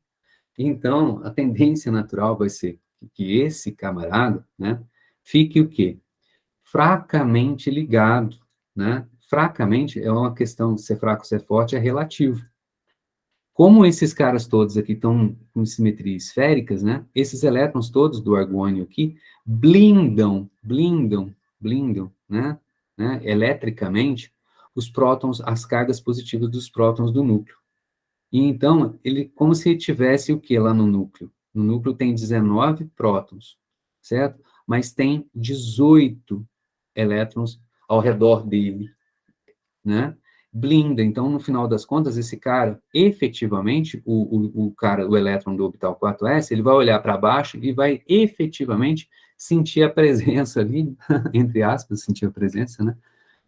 Então, a tendência natural vai ser que esse camarada, né, fique o quê? Fracamente ligado, né? fracamente, é uma questão de ser fraco ou ser forte, é relativo. Como esses caras todos aqui estão com simetria esféricas, né? Esses elétrons todos do argônio aqui blindam, né? Eletricamente, os prótons, as cargas positivas dos prótons do núcleo. E então, ele, como se tivesse o que lá no núcleo? No núcleo tem 19 prótons, certo? Mas tem 18 elétrons ao redor dele, né? Blinda. Então, no final das contas, esse cara, efetivamente, o elétron do orbital 4s, ele vai olhar para baixo e vai efetivamente sentir a presença ali, entre aspas, sentir a presença, né?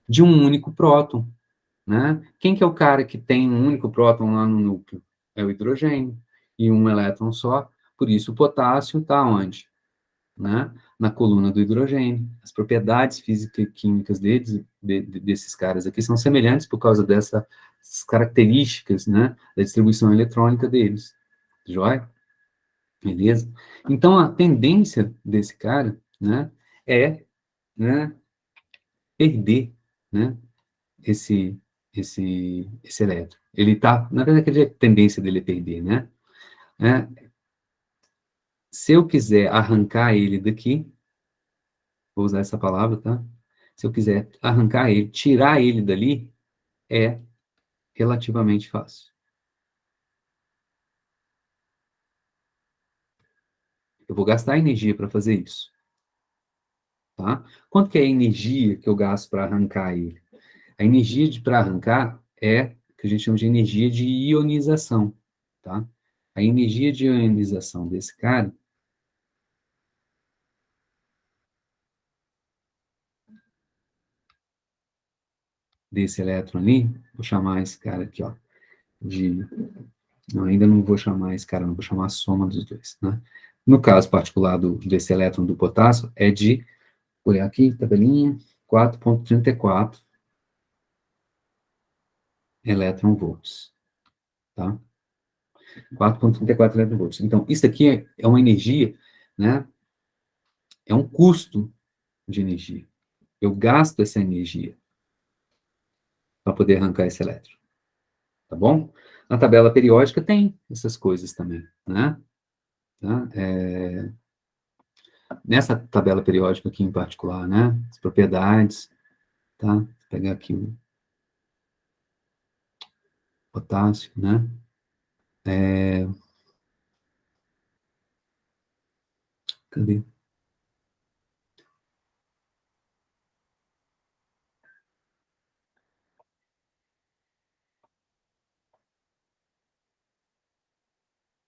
De um único próton, né? Quem que é o cara que tem um único próton lá no núcleo? É o hidrogênio, e um elétron só, por isso o potássio está onde? Né? Na coluna do hidrogênio. As propriedades físicas e químicas desses caras aqui são semelhantes por causa dessas características, né, da distribuição eletrônica deles. Joia? Beleza? Então, a tendência desse cara, né, é, né, perder, né, esse, esse elétron. Ele tá, na verdade, a tendência dele é perder, né? Se eu quiser arrancar ele daqui, vou usar essa palavra, tá? Se eu quiser arrancar ele, tirar ele dali, é relativamente fácil. Eu vou gastar energia para fazer isso, tá? Quanto que é a energia que eu gasto para arrancar ele? A energia para arrancar é o que a gente chama de energia de ionização, tá? A energia de ionização desse cara desse elétron ali, vou chamar esse cara aqui, ó, de... Não, ainda não vou chamar esse cara, não vou chamar a soma dos dois, né? No caso particular desse elétron do potássio, é de, vou olhar aqui, tabelinha, 4,34 elétron-volts, tá? 4,34 elétron-volts. Então, isso aqui é uma energia, né? É um custo de energia. Eu gasto essa energia para poder arrancar esse elétron, tá bom? Na tabela periódica tem essas coisas também, né? Tá? Nessa tabela periódica aqui em particular, né? As propriedades, tá? Vou pegar aqui o potássio, né? Cadê?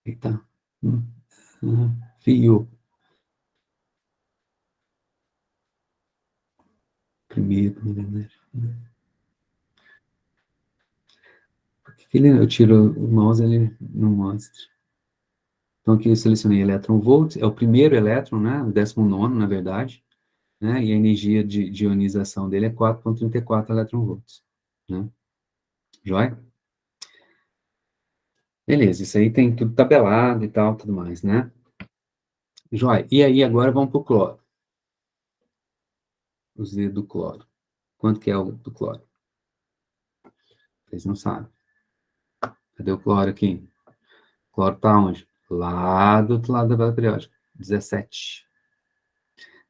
Eita. Fio. Primeiro, na verdade. Por que eu tiro o mouse, ele não mostra? Então, aqui eu selecionei elétron volt, é o primeiro elétron, né? O 19º, na verdade, né? E a energia de ionização dele é 4,34 elétron-volts, né? Joia? Beleza, isso aí tem tudo tabelado e tal, tudo mais, né? Joia. E aí, agora vamos para o cloro. O Z do cloro. Quanto que é o do cloro? Vocês não sabem. Cadê o cloro aqui? O cloro está onde? Lá do outro lado da tabela periódica. 17.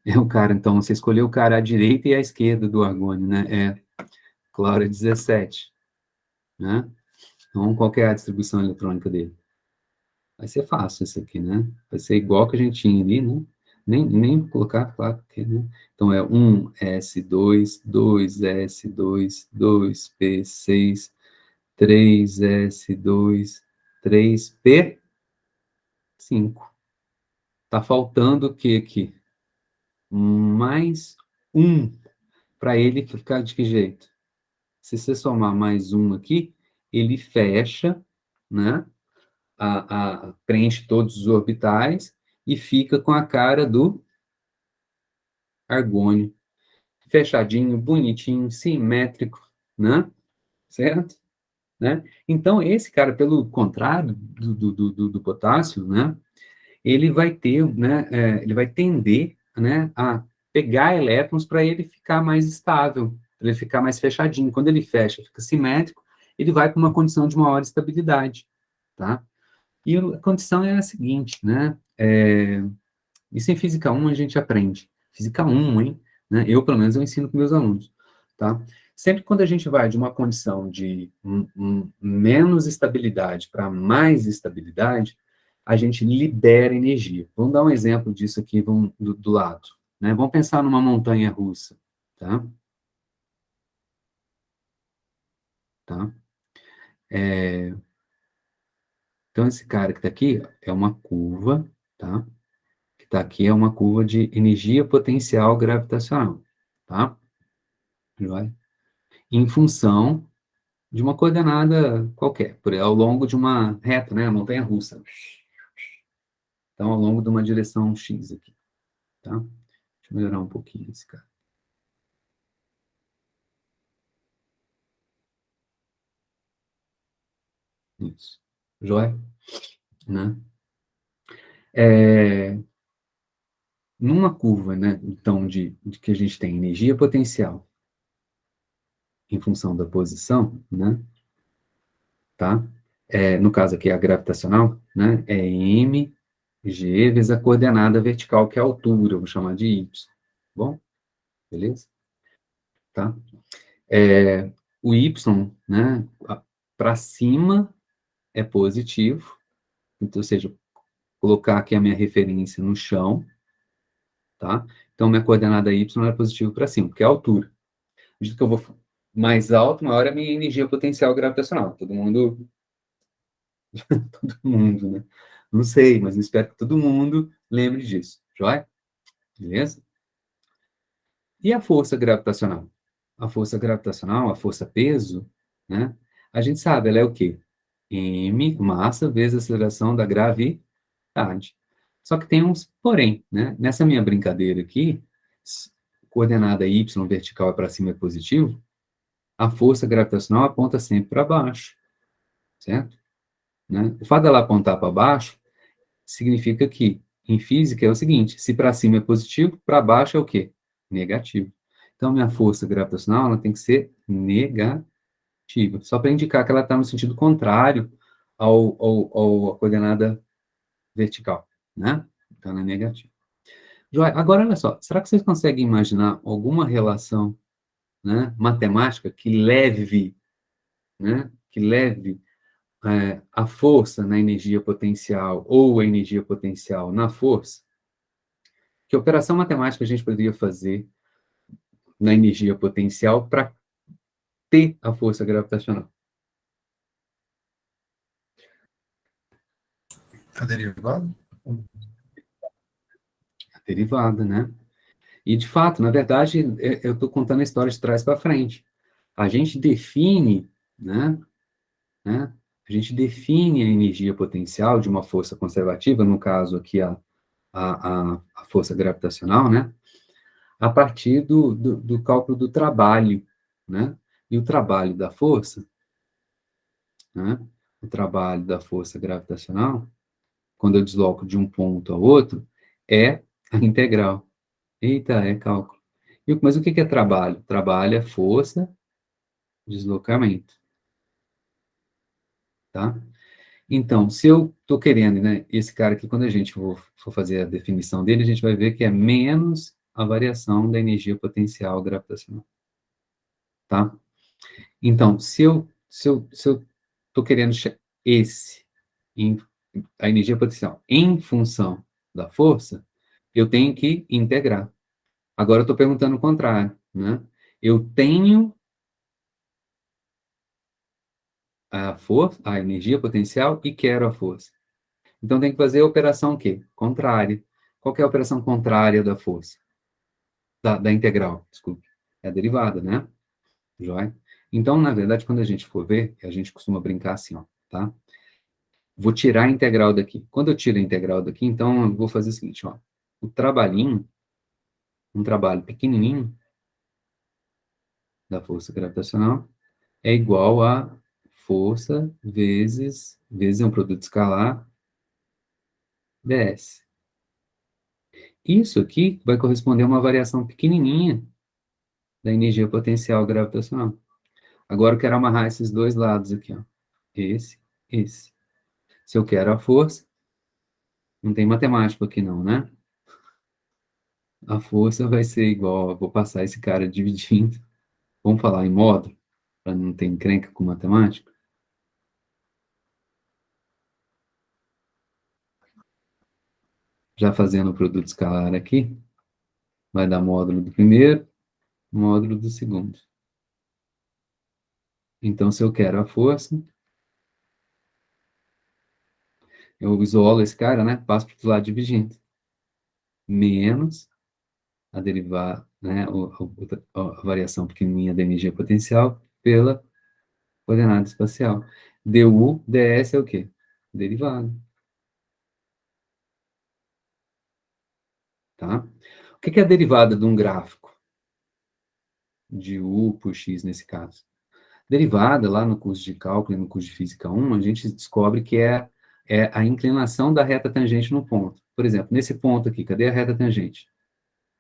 É o cara, então, você escolheu o cara à direita e à esquerda do argônio, né? Cloro é 17, né? Então, qual que é a distribuição eletrônica dele? Vai ser fácil esse aqui, né? Vai ser igual que a gente tinha ali, né? Nem vou colocar, claro, porque, né? Então, é 1s2, 2s2, 2p6, 3s2, 3p5. Tá faltando o que aqui? Mais um, para ele ficar de que jeito? Se você somar mais um aqui, ele fecha, né? Preenche todos os orbitais e fica com a cara do argônio. Fechadinho, bonitinho, simétrico, né? Certo? Né? Então, esse cara, pelo contrário do potássio, né? Ele vai ter, né? Ele vai tender, né? A pegar elétrons para ele ficar mais estável, para ele ficar mais fechadinho. Quando ele fecha, fica simétrico, ele vai para uma condição de maior estabilidade, tá? E a condição é a seguinte, né? Isso em Física 1 a gente aprende. Física 1, hein? Né? Eu, pelo menos, eu ensino para meus alunos, tá? Sempre quando a gente vai de uma condição de menos estabilidade para mais estabilidade, a gente libera energia. Vamos dar um exemplo disso aqui do lado, né? Vamos pensar numa montanha russa, tá? Tá? Então, esse cara que está aqui é uma curva, tá? Que está aqui é uma curva de energia potencial gravitacional, tá? Vai. Em função de uma coordenada qualquer, ao longo de uma reta, né? A montanha russa. Então, ao longo de uma direção X aqui, tá? Deixa eu melhorar um pouquinho esse cara. Isso. Joia? Né? Numa curva, né, então, de que a gente tem energia potencial em função da posição, né, tá? No caso aqui, a gravitacional, né, é mg vezes a coordenada vertical, que é a altura, eu vou chamar de y. Bom, beleza? Tá? O y, né, para cima é positivo, então, ou seja, colocar aqui a minha referência no chão, tá? Então, minha coordenada y é positivo para cima, porque é a altura. À medida que eu vou mais alto, maior é a minha energia potencial gravitacional. Todo mundo, né? Não sei, mas eu espero que todo mundo lembre disso, joia? Beleza? E a força gravitacional? A força gravitacional, a força peso, né? A gente sabe, ela é o quê? M, massa, vezes a aceleração da gravidade. Só que tem uns porém, né? Nessa minha brincadeira aqui, coordenada y vertical é para cima é positivo, a força gravitacional aponta sempre para baixo, certo? Né? O fato dela apontar para baixo significa que, em física, é o seguinte, se para cima é positivo, para baixo é o quê? Negativo. Então, minha força gravitacional ela tem que ser negativa, só para indicar que ela está no sentido contrário à coordenada vertical, né? Então, ela é negativa. Joia, agora, olha só, será que vocês conseguem imaginar alguma relação, né, matemática que leve a força na energia potencial ou a energia potencial na força? Que operação matemática a gente poderia fazer na energia potencial para ter a força gravitacional? A derivada? A derivada, né? E, de fato, na verdade, eu estou contando a história de trás para frente. A gente define, né? A gente define a energia potencial de uma força conservativa, no caso aqui a força gravitacional, né? A partir do cálculo do trabalho, né? E o trabalho da força, né? O trabalho da força gravitacional, quando eu desloco de um ponto ao outro, é a integral. Eita, é cálculo. Mas o que é trabalho? Trabalho é força, deslocamento, tá? Então, se eu estou querendo, né, esse cara aqui, quando a gente for fazer a definição dele, a gente vai ver que é menos a variação da energia potencial gravitacional, tá? Então, se eu estou querendo esse, em, a energia potencial, em função da força, eu tenho que integrar. Agora eu estou perguntando o contrário, né? Eu tenho a força, a energia potencial e quero a força. Então tem que fazer a operação o quê? Contrária. Qual que é a operação contrária da força? Da integral, desculpe. É a derivada, né? Joia? Então, na verdade, quando a gente for ver, a gente costuma brincar assim, ó, tá? Vou tirar a integral daqui. Quando eu tiro a integral daqui, então eu vou fazer o seguinte, ó. O trabalhinho, um trabalho pequenininho da força gravitacional é igual a força vezes um produto escalar ds. Isso aqui vai corresponder a uma variação pequenininha da energia potencial gravitacional. Agora eu quero amarrar esses dois lados aqui, ó. Esse. Se eu quero a força, não tem matemática aqui não, né? A força vai ser igual, eu vou passar esse cara dividindo. Vamos falar em módulo, para não ter encrenca com matemática. Já fazendo o produto escalar aqui, vai dar módulo do primeiro, módulo do segundo. Então, se eu quero a força, eu isolo esse cara, né? Passo para o lado dividindo. Menos a derivada, né? A variação pequenininha da energia potencial pela coordenada espacial. du ds é o quê? Derivada. Tá? O que é a derivada de um gráfico? De u por x, nesse caso. Derivada, lá no curso de cálculo e no curso de física 1, a gente descobre que é a inclinação da reta tangente no ponto. Por exemplo, nesse ponto aqui, cadê a reta tangente?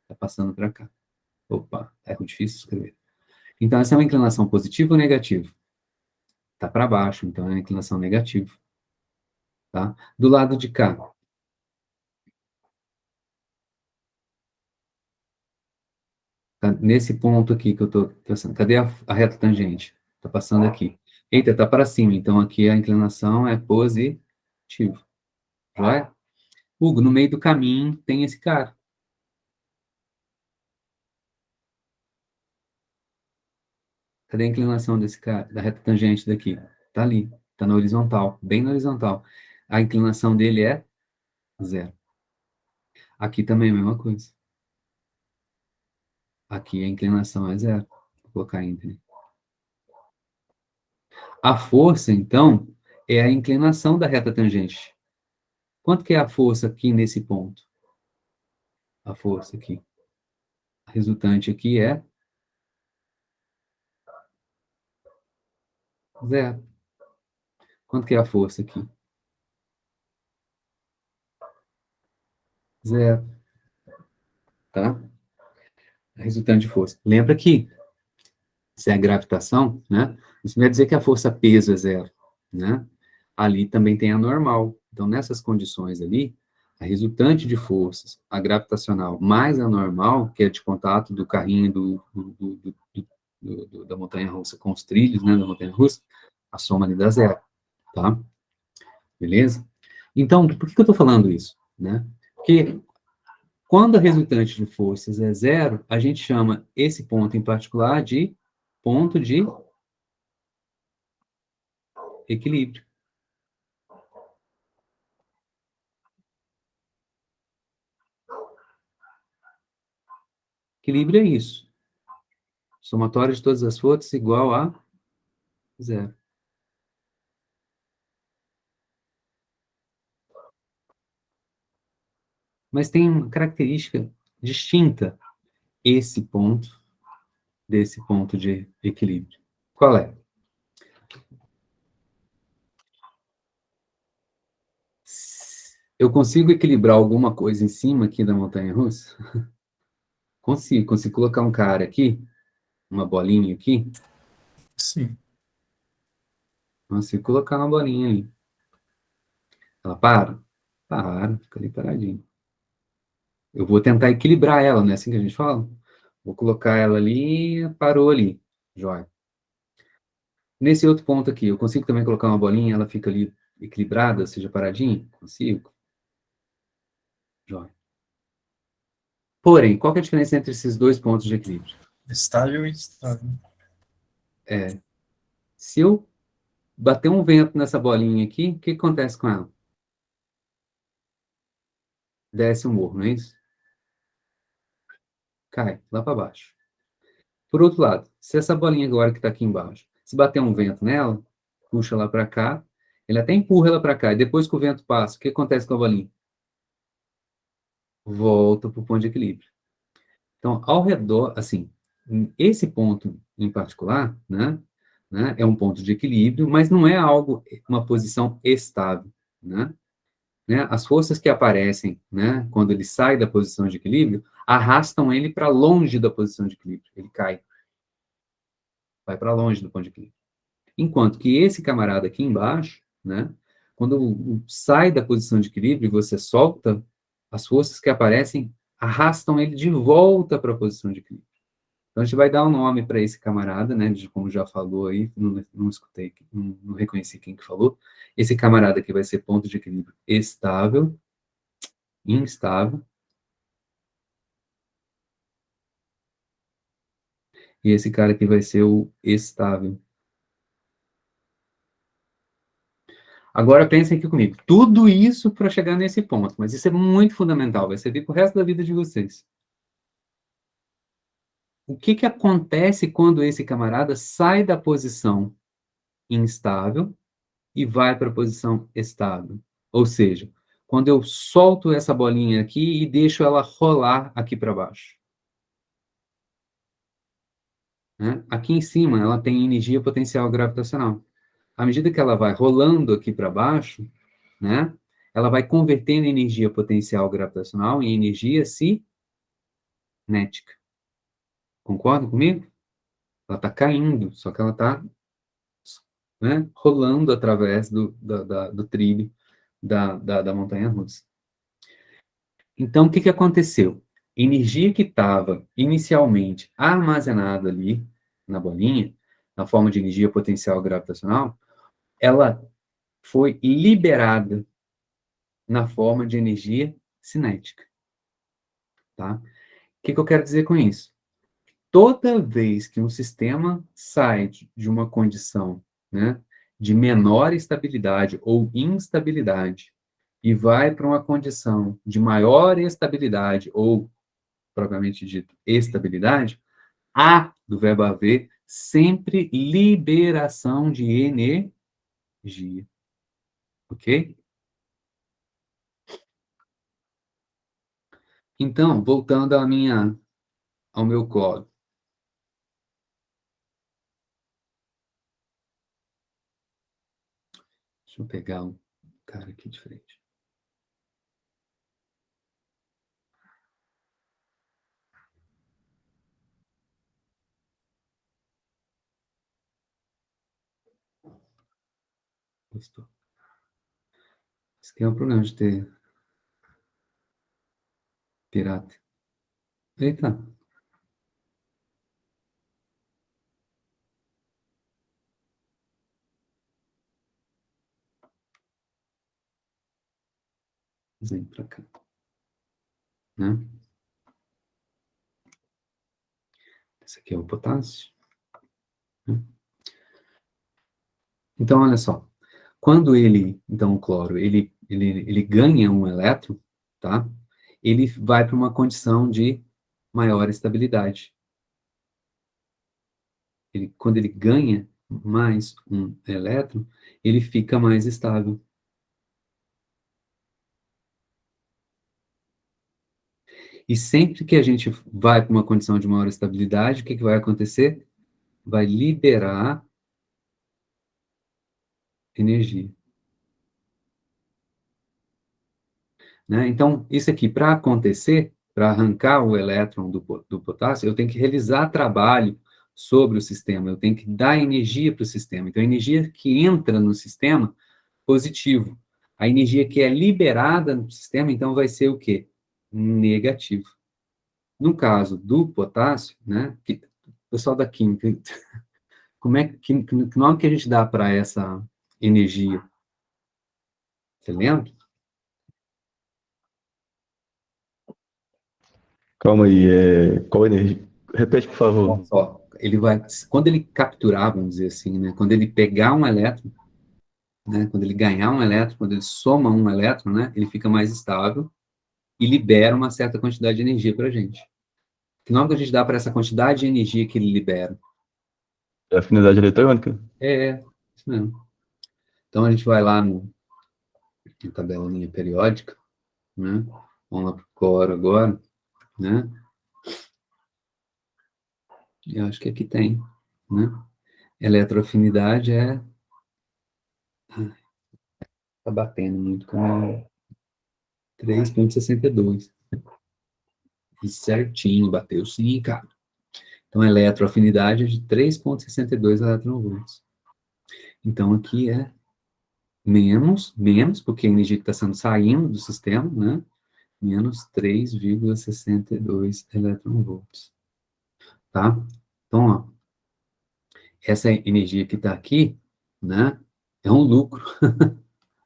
Está passando para cá. Opa, é muito difícil escrever. Então, essa é uma inclinação positiva ou negativa? Está para baixo, então é uma inclinação negativa. Tá? Do lado de cá, tá nesse ponto aqui que eu estou traçando. Cadê a reta tangente? Está passando aqui. Eita, está para cima, então aqui a inclinação é positiva. Vai? Hugo, no meio do caminho tem esse cara. Cadê a inclinação desse cara, da reta tangente daqui? Tá ali, tá na horizontal, bem na horizontal. A inclinação dele é zero. Aqui também é a mesma coisa. Aqui a inclinação é zero. Vou colocar entre. A força, então, é a inclinação da reta tangente. Quanto que é a força aqui nesse ponto? A força aqui. A resultante aqui é zero. Quanto que é a força aqui? Zero. Tá? A resultante de força. Lembra que se é a gravitação, né? Isso não quer dizer que a força-peso é zero, né? Ali também tem a normal. Então, nessas condições ali, a resultante de forças, a gravitacional mais a normal, que é de contato do carrinho da montanha-russa com os trilhos, né, da montanha-russa, a soma ali dá zero, tá? Beleza? Então, por que eu estou falando isso, né? Porque quando a resultante de forças é zero, a gente chama esse ponto em particular de ponto de equilíbrio. Equilíbrio é isso. Somatório de todas as forças igual a zero. Mas tem uma característica distinta esse ponto desse ponto de equilíbrio. Qual é? Eu consigo equilibrar alguma coisa em cima aqui da montanha-russa? Consigo colocar um cara aqui, uma bolinha aqui? Sim. Consigo colocar uma bolinha ali. Ela para? Para, fica ali paradinho. Eu vou tentar equilibrar ela, não é assim que a gente fala? Vou colocar ela ali, parou ali. Jóia. Nesse outro ponto aqui, eu consigo também colocar uma bolinha, ela fica ali equilibrada, ou seja, paradinha? Consigo. Jóia. Porém, qual que é a diferença entre esses dois pontos de equilíbrio? Estável e instável. Se eu bater um vento nessa bolinha aqui, o que acontece com ela? Desce o morro, não é isso? Cai lá para baixo. Por outro lado, se essa bolinha agora que está aqui embaixo, se bater um vento nela, puxa ela para cá, ele até empurra ela para cá, e depois que o vento passa, o que acontece com a bolinha? Volta para o ponto de equilíbrio. Então, ao redor, assim, esse ponto em particular, né, é um ponto de equilíbrio, mas não é algo, uma posição estável, né? As forças que aparecem, né, quando ele sai da posição de equilíbrio, arrastam ele para longe da posição de equilíbrio, ele cai. vai para longe do ponto de equilíbrio. Enquanto que esse camarada aqui embaixo, né, quando sai da posição de equilíbrio e você solta, as forças que aparecem arrastam ele de volta para a posição de equilíbrio. Então, a gente vai dar um nome para esse camarada, né, como já falou aí, não escutei, não reconheci quem que falou. Esse camarada aqui vai ser ponto de equilíbrio estável, instável. E esse cara aqui vai ser o estável. Agora pensem aqui comigo. Tudo isso para chegar nesse ponto, mas isso é muito fundamental, vai servir para o resto da vida de vocês. O que acontece quando esse camarada sai da posição instável e vai para a posição estável? Ou seja, quando eu solto essa bolinha aqui e deixo ela rolar aqui para baixo. Né? Aqui em cima ela tem energia potencial gravitacional. À medida que ela vai rolando aqui para baixo, né, ela vai convertendo energia potencial gravitacional em energia cinética. Concordam comigo? Ela está caindo, só que ela está, né, rolando através do trilho da montanha-russa. Então, o que aconteceu? Energia que estava inicialmente armazenada ali na bolinha, na forma de energia potencial gravitacional, ela foi liberada na forma de energia cinética. Tá? O que eu quero dizer com isso? Toda vez que um sistema sai de uma condição, né, de menor estabilidade ou instabilidade e vai para uma condição de maior estabilidade ou, propriamente dito, estabilidade, há, do verbo haver, sempre liberação de energia. Ok? Então, voltando ao meu coro. Deixa eu pegar um cara aqui de frente. Gostou. Esse aqui é o problema de ter pirata. Eita. Vem pra cá. Né? Esse aqui é o potássio. Né? Então, olha só. Quando então, o cloro, ele ganha um elétron, tá? Ele vai para uma condição de maior estabilidade. Quando ele ganha mais um elétron, ele fica mais estável. E sempre que a gente vai para uma condição de maior estabilidade, o que vai acontecer? Vai liberar energia. Né? Então, isso aqui, para acontecer, para arrancar o elétron do potássio, eu tenho que realizar trabalho sobre o sistema, eu tenho que dar energia para o sistema. Então, a energia que entra no sistema, positivo. A energia que é liberada no sistema, então, vai ser o quê? Negativo. No caso do potássio, né, o pessoal da química, que nome que a gente dá para essa energia? Você lembra? Calma aí, qual energia? Repete, por favor. Olha só, quando ele capturar, vamos dizer assim, né, quando ele pegar um elétron, né, quando ele ganhar um elétron, quando ele soma um elétron, né, ele fica mais estável e libera uma certa quantidade de energia para a gente. Que nome que a gente dá para essa quantidade de energia que ele libera? É afinidade eletrônica? Isso mesmo. Então a gente vai lá na tabelinha periódica, né, vamos lá para o cloro agora, né, e acho que aqui tem, né, eletroafinidade tá batendo muito com 3,62. Certinho, bateu sim, cara. Então, a eletroafinidade é de 3,62 eletronvolts. Então, aqui é menos, porque a energia que está sendo saindo do sistema, né? Menos 3,62 eletronvolts. Tá? Então, ó, essa energia que está aqui, né? É um lucro,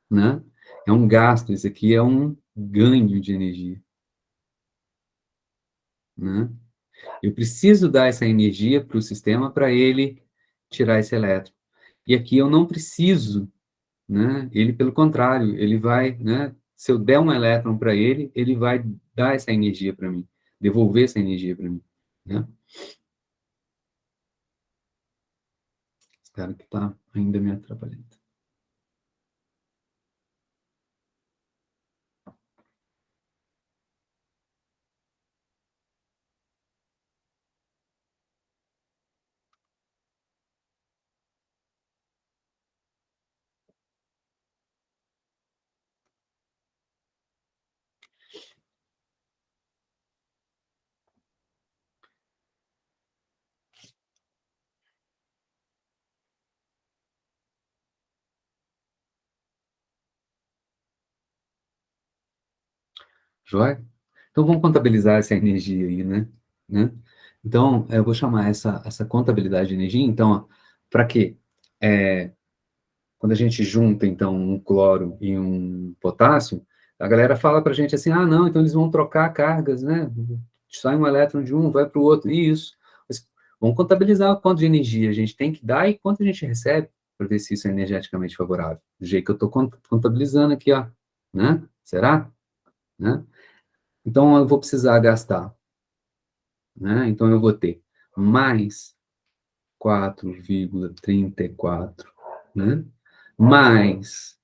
né? É um gasto, isso aqui é um ganho de energia, né? Eu preciso dar essa energia para o sistema para ele tirar esse elétron. E aqui eu não preciso, né? Ele, pelo contrário, ele vai, né? Se eu der um elétron para ele, ele vai dar essa energia para mim, devolver essa energia para mim, né? Espero que tá ainda me atrapalhando. Joia? Então, vamos contabilizar essa energia aí, né? Então, eu vou chamar essa contabilidade de energia, então, para quê? Quando a gente junta, então, um cloro e um potássio, a galera fala para a gente assim, ah, não, então eles vão trocar cargas, né? Sai um elétron de um, vai para o outro, e isso. Mas vamos contabilizar o quanto de energia a gente tem que dar e quanto a gente recebe, para ver se isso é energeticamente favorável. Do jeito que eu estou contabilizando aqui, ó, né? Será? Né? Então, eu vou precisar gastar, né? Então, eu vou ter mais 4,34, né? Mais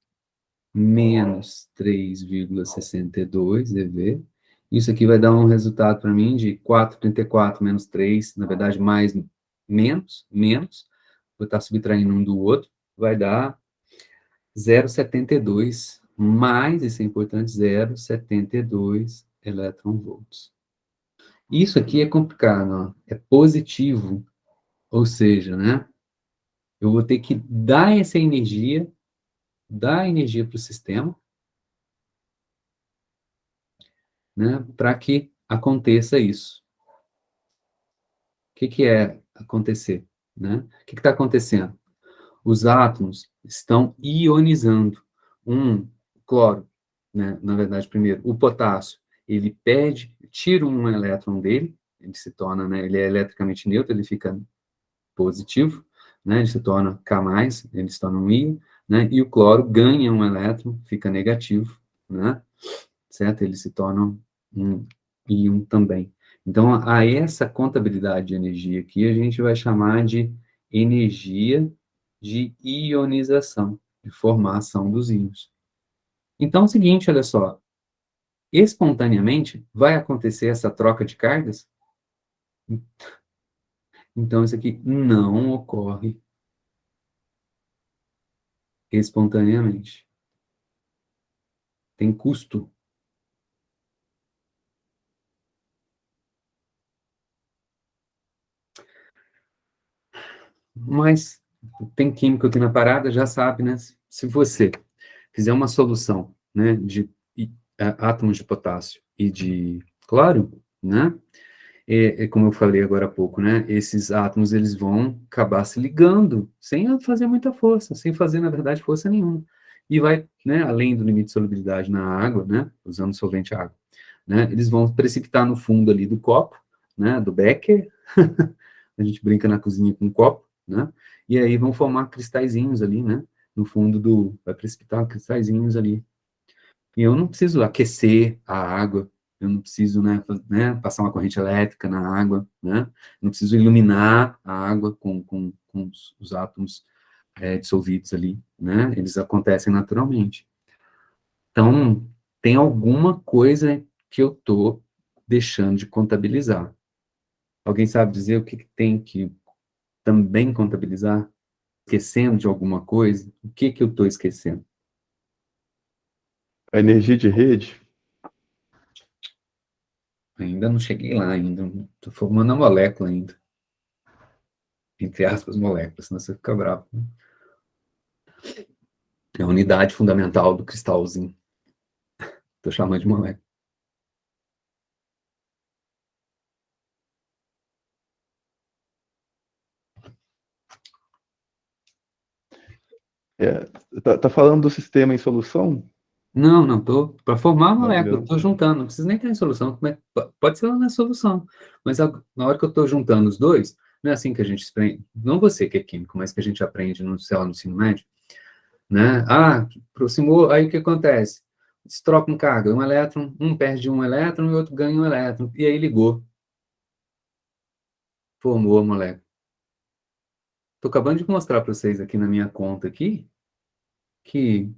menos 3,62 EV. Isso aqui vai dar um resultado para mim de 4,34 menos 3, na verdade, mais, menos. Vou estar subtraindo um do outro, vai dar 0,72, mais, isso é importante, 0,72 eletronvolts. Isso aqui é complicado, ó. É positivo, ou seja, né? Eu vou ter que dar essa energia, dar energia para o sistema, né? Para que aconteça isso. O que é acontecer, né? O que está acontecendo? Os átomos estão ionizando. Cloro, né? Na verdade, primeiro, o potássio, ele perde, tira um elétron dele, ele se torna, né? Ele é eletricamente neutro, ele fica positivo, né? Ele se torna K+, ele se torna um íon, né? E o cloro ganha um elétron, fica negativo, né? Certo? Ele se torna um íon também. Então, a essa contabilidade de energia aqui, a gente vai chamar de energia de ionização, de formação dos íons. Então, é o seguinte, olha só, espontaneamente vai acontecer essa troca de cargas? Então, isso aqui não ocorre espontaneamente. Tem custo. Mas tem químico aqui na parada, já sabe, né? Se você fizer uma solução, né, de átomos de potássio e de cloro, né? Como eu falei agora há pouco, né? Esses átomos eles vão acabar se ligando sem fazer muita força, sem fazer, na verdade, força nenhuma. E vai, né, além do limite de solubilidade na água, né, usando solvente água, né, eles vão precipitar no fundo ali do copo, né, do becker, a gente brinca na cozinha com um copo, né, e aí vão formar cristalzinhos ali, né, no fundo vai precipitar cristalzinhos ali. E eu não preciso aquecer a água, eu não preciso, né, passar uma corrente elétrica na água, né, não preciso iluminar a água com os átomos dissolvidos ali, né, eles acontecem naturalmente. Então, tem alguma coisa que eu estou deixando de contabilizar. Alguém sabe dizer o que tem que também contabilizar? Esquecendo de alguma coisa? O que eu estou esquecendo? A energia de rede, Ainda não cheguei lá, ainda estou formando a molécula ainda. entre aspas, moléculas, senão você fica bravo. É a unidade fundamental do cristalzinho. Estou chamando de molécula. É, tá falando do sistema em solução? Não, tô para formar a Não, molécula, primeiro. estou juntando, não precisa nem ter em solução, pode ser lá na solução, mas na hora que eu estou juntando os dois, não é assim que a gente aprende, não você que é químico, mas que a gente aprende no, sei lá, no ensino médio, né? Ah, aproximou, aí o que acontece? Eles trocam carga, um elétron, um perde um elétron e o outro ganha um elétron, e aí ligou, formou a molécula. Estou acabando de mostrar para vocês aqui na minha conta aqui, que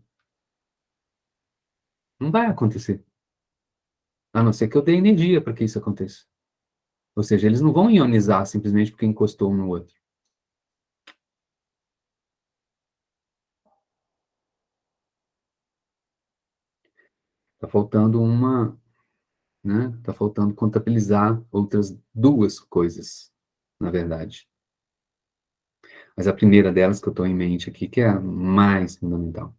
não vai acontecer, a não ser que eu dê energia para que isso aconteça. Ou seja, eles não vão ionizar simplesmente porque encostou um no outro. Está faltando né? Está faltando contabilizar outras duas coisas, na verdade. Mas a primeira delas que eu estou em mente aqui, que é a mais fundamental.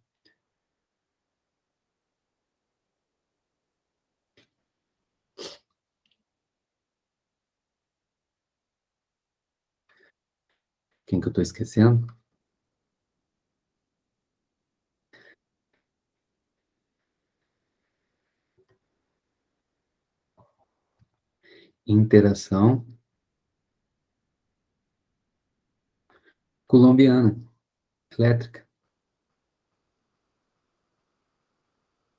Quem que eu estou esquecendo? Interação colombiana, elétrica,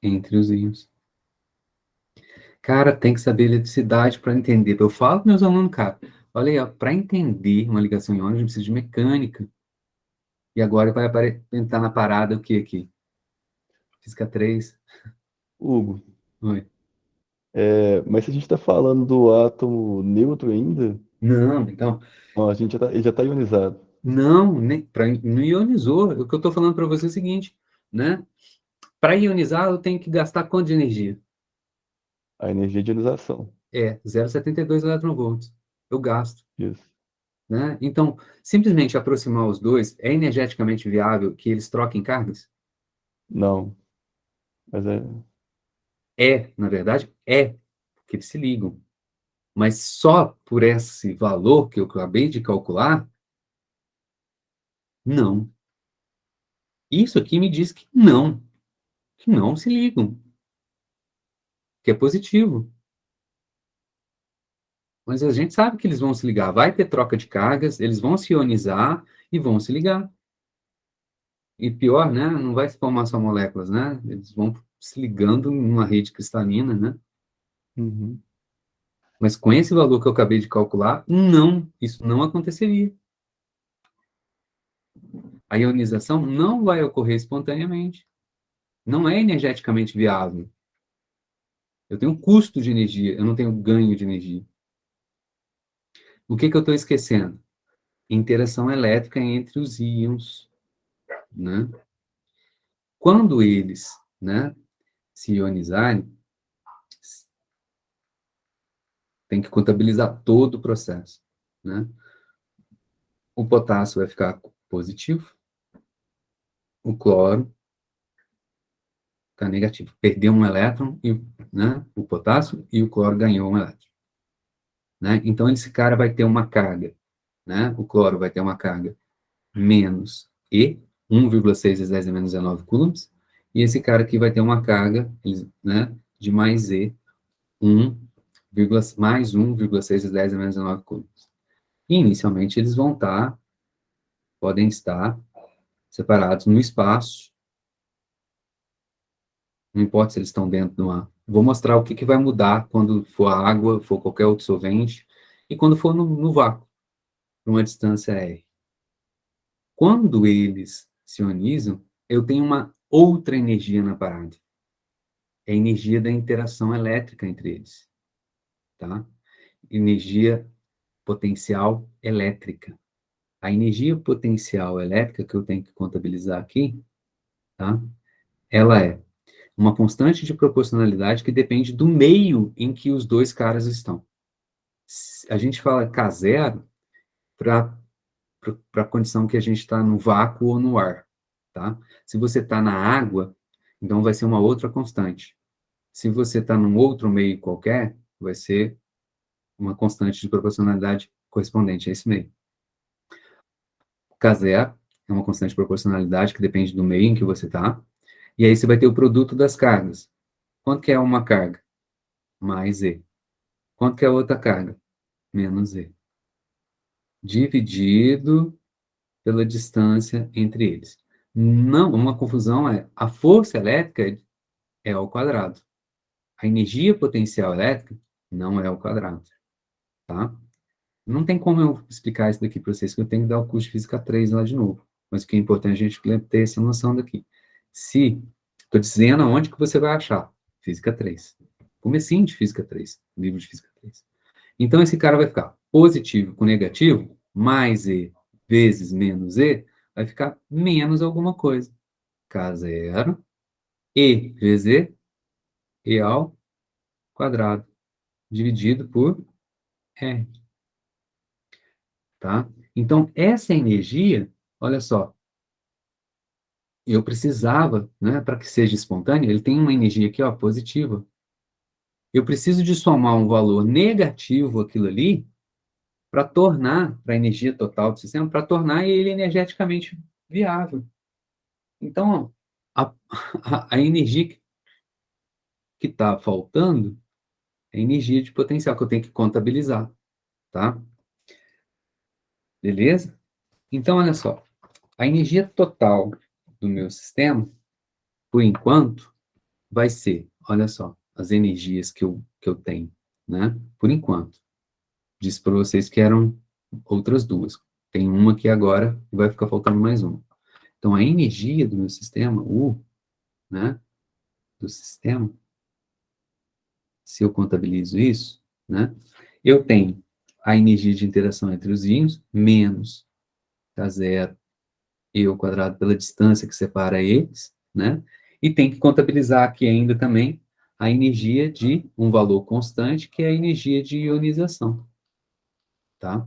entre os íons. Cara, tem que saber eletricidade para entender. Eu falo para meus alunos, cara, olha aí, para entender uma ligação iônica, a gente precisa de mecânica. E agora vai entrar na parada o que aqui? Física 3. Hugo, Oi. mas se a gente está falando do átomo neutro ainda, Não, então, ó, ele já está ionizado. não, nem, não ionizou. O que eu estou falando para você é o seguinte, né? Para ionizar, eu tenho que gastar quanto de energia? A energia de ionização. É 0,72 eletronvolts. Eu gasto, Isso. né? Então, simplesmente aproximar os dois é energeticamente viável que eles troquem cargas? Não, mas é. Na verdade, que eles se ligam. Mas só por esse valor que eu acabei de calcular, não. Isso aqui me diz que não se ligam, que é positivo. Mas a gente sabe que eles vão se ligar, vai ter troca de cargas, eles vão se ionizar e vão se ligar. E pior, né? Não vai se formar só moléculas, né? Eles vão se ligando numa rede cristalina, né? Uhum. Mas com esse valor que eu acabei de calcular, não, isso não aconteceria. A ionização não vai ocorrer espontaneamente. Não é energeticamente viável. Eu tenho custo de energia, eu não tenho ganho de energia. O que eu estou esquecendo? Interação elétrica entre os íons, né? Quando eles, né, se ionizarem, tem que contabilizar todo o processo, né? O potássio vai ficar positivo, o cloro fica negativo. Perdeu um elétron, né, o potássio, e o cloro ganhou um elétron. Né? Então, esse cara vai ter uma carga, né? O cloro vai ter uma carga menos E, 1,6 vezes 10 a menos 19 coulombs, e esse cara aqui vai ter uma carga, né, de mais E, 1, mais 1,6 vezes 10 a menos 19 coulombs. E, inicialmente, eles podem estar separados no espaço, não importa se eles estão dentro de uma... Vou mostrar o que vai mudar quando for a água, for qualquer outro solvente, e quando for no vácuo, por uma distância R. Quando eles se ionizam, eu tenho uma outra energia na parada. É a energia da interação elétrica entre eles. Tá? Energia potencial elétrica. A energia potencial elétrica que eu tenho que contabilizar aqui, tá? Ela é uma constante de proporcionalidade que depende do meio em que os dois caras estão. A gente fala K0 para para a condição que a gente está no vácuo ou no ar, tá? Se você está na água, então vai ser uma outra constante. Se você está num outro meio qualquer, vai ser uma constante de proporcionalidade correspondente a esse meio. K0 é uma constante de proporcionalidade que depende do meio em que você está. E aí você vai ter o produto das cargas. Quanto que é uma carga? Mais E. Quanto que é outra carga? Menos E. Dividido pela distância entre eles. Não, uma confusão é a força elétrica é ao quadrado. A energia potencial elétrica não é ao quadrado, tá? Não tem como eu explicar isso daqui para vocês, que eu tenho que dar o curso de Física 3 lá de novo. Mas o que é importante a gente ter essa noção daqui. Se, estou dizendo aonde que você vai achar. Física 3. Comecinho de Física 3. Livro de Física 3. Então, esse cara vai ficar positivo com negativo, mais E vezes menos E, vai ficar menos alguma coisa. K0, E vezes E ao quadrado, dividido por R. Tá? Então, essa energia, olha só, eu precisava, né, para que seja espontâneo, ele tem uma energia aqui, ó, positiva. Eu preciso de somar um valor negativo aquilo ali para tornar, para a energia total do sistema, para tornar ele energeticamente viável. Então, a, a energia que está faltando é energia de potencial que eu tenho que contabilizar, tá? Beleza? Então, olha só, a energia total do meu sistema, por enquanto, vai ser, olha só, as energias que eu tenho, né? Por enquanto. Disse para vocês que eram outras duas. Tem uma aqui agora e vai ficar faltando mais uma. Então, a energia do meu sistema, U, né? Do sistema, se eu contabilizo isso, né? Eu tenho a energia de interação entre os íons, menos K0 E ao quadrado pela distância que separa eles, né? E tem que contabilizar aqui ainda também a energia de um valor constante, que é a energia de ionização, tá?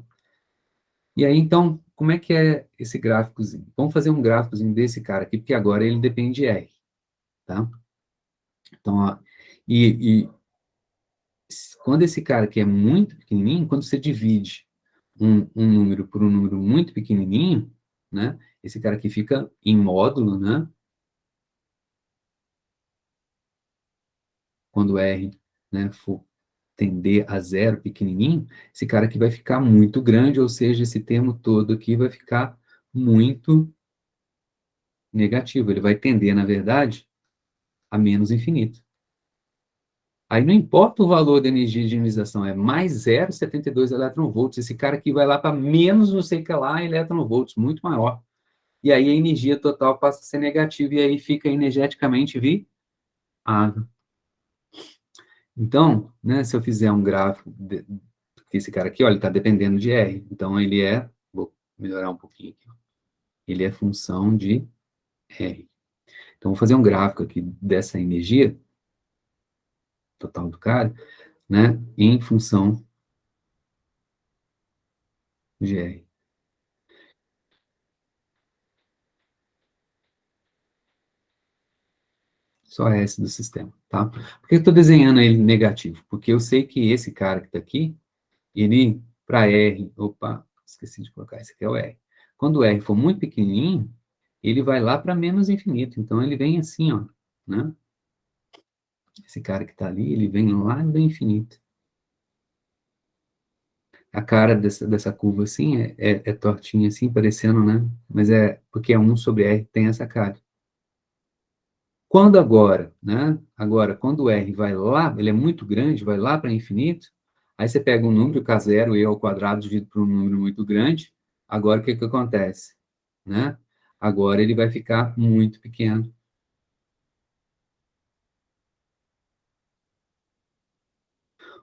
E aí, então, como é que é esse gráficozinho? Vamos fazer um gráficozinho desse cara aqui, porque agora ele depende de R, tá? Então, ó, e quando esse cara aqui é muito pequenininho, quando você divide um número por um número muito pequenininho, né? Esse cara aqui fica em módulo, né? Quando R, né, for tender a zero pequenininho, esse cara aqui vai ficar muito grande, ou seja, esse termo todo aqui vai ficar muito negativo. Ele vai tender, na verdade, a menos infinito. Aí não importa o valor da energia de ionização, é mais 0,72 eletronvolts. Esse cara aqui vai lá para menos não sei o que lá eletronvolts, muito maior. E aí a energia total passa a ser negativa e aí fica energeticamente viável. Então, né, se eu fizer um gráfico, esse cara aqui, olha, ele está dependendo de R. Então, ele é, vou melhorar um pouquinho aqui, ele é função de R. Então, vou fazer um gráfico aqui dessa energia total do cara, né, em função de R. Só S do sistema, tá? Por que eu estou desenhando ele negativo? Porque eu sei que esse cara que está aqui, ele, para R, opa, esqueci de colocar, esse aqui é o R. Quando o R for muito pequenininho, ele vai lá para menos infinito. Então, ele vem assim, ó, né? Esse cara que está ali, ele vem lá do infinito. A cara dessa curva, assim, é tortinha, assim, parecendo, né? Mas é porque é 1 sobre R tem essa cara. Quando agora, né? Agora, quando o R vai lá, ele é muito grande, vai lá para infinito, aí você pega um número, K0, E ao quadrado, dividido por um número muito grande, agora o que que acontece? Né? Agora ele vai ficar muito pequeno.